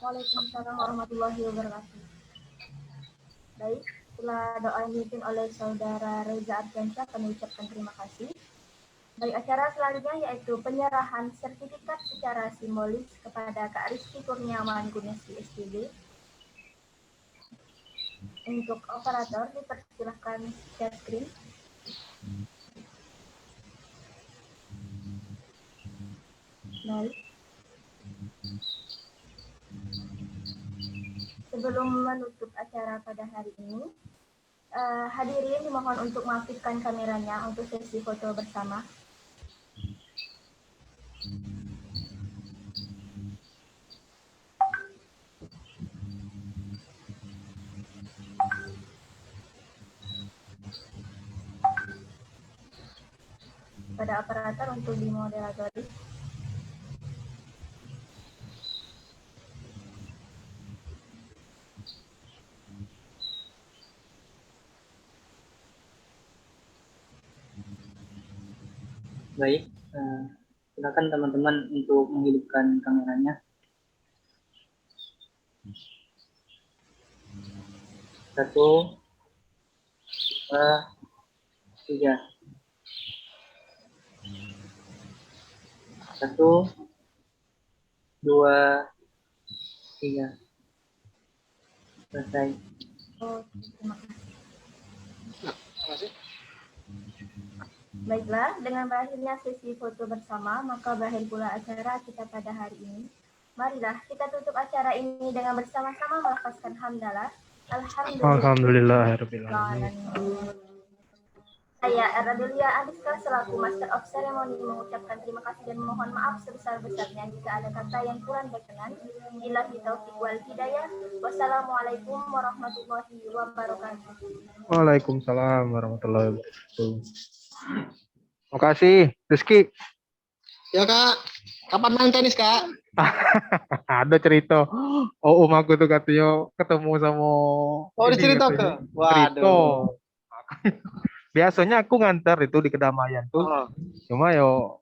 Waalaikumsalam warahmatullahi wabarakatuh. Baik, setelah doa yang dipimpin oleh Saudara Reza Ardiansyah, kami ucapkan terima kasih. Baik, acara selanjutnya yaitu penyerahan sertifikat secara simbolis kepada Kak Rizky Kurniawan Guneski SPD. Untuk operator dipersilahkan share screen. Baik. Sebelum menutup acara pada hari ini, hadirin dimohon untuk mengaktifkan kameranya untuk sesi foto bersama. Pada operator untuk dimoderatori. Baik, silakan teman-teman untuk menghidupkan kameranya. 1, 2, 3. 1, 2, 3. Selesai. Oh, terima kasih. Baiklah, dengan berakhirnya sesi foto bersama, maka berakhir pula acara kita pada hari ini. Marilah kita tutup acara ini dengan bersama-sama melafazkan hamdalah. Alhamdulillahirabbil alamin. Saya Ardelia Anriska selaku Master of Ceremony mengucapkan terima kasih dan mohon maaf sebesar-besarnya jika ada kata yang kurang berkenan. Billahi taufiq wal hidayah. Wassalamualaikum warahmatullahi wabarakatuh. Waalaikumsalam warahmatullahi wabarakatuh. Terima kasih, Rizky. Ya Kak, kapan main tenis Kak? Ada cerita. Oh, aku tuh katanya ketemu sama. Oh, dicerita ke? Waduh. Biasanya aku ngantar itu di kedamaian tuh. Oh. Cuma yo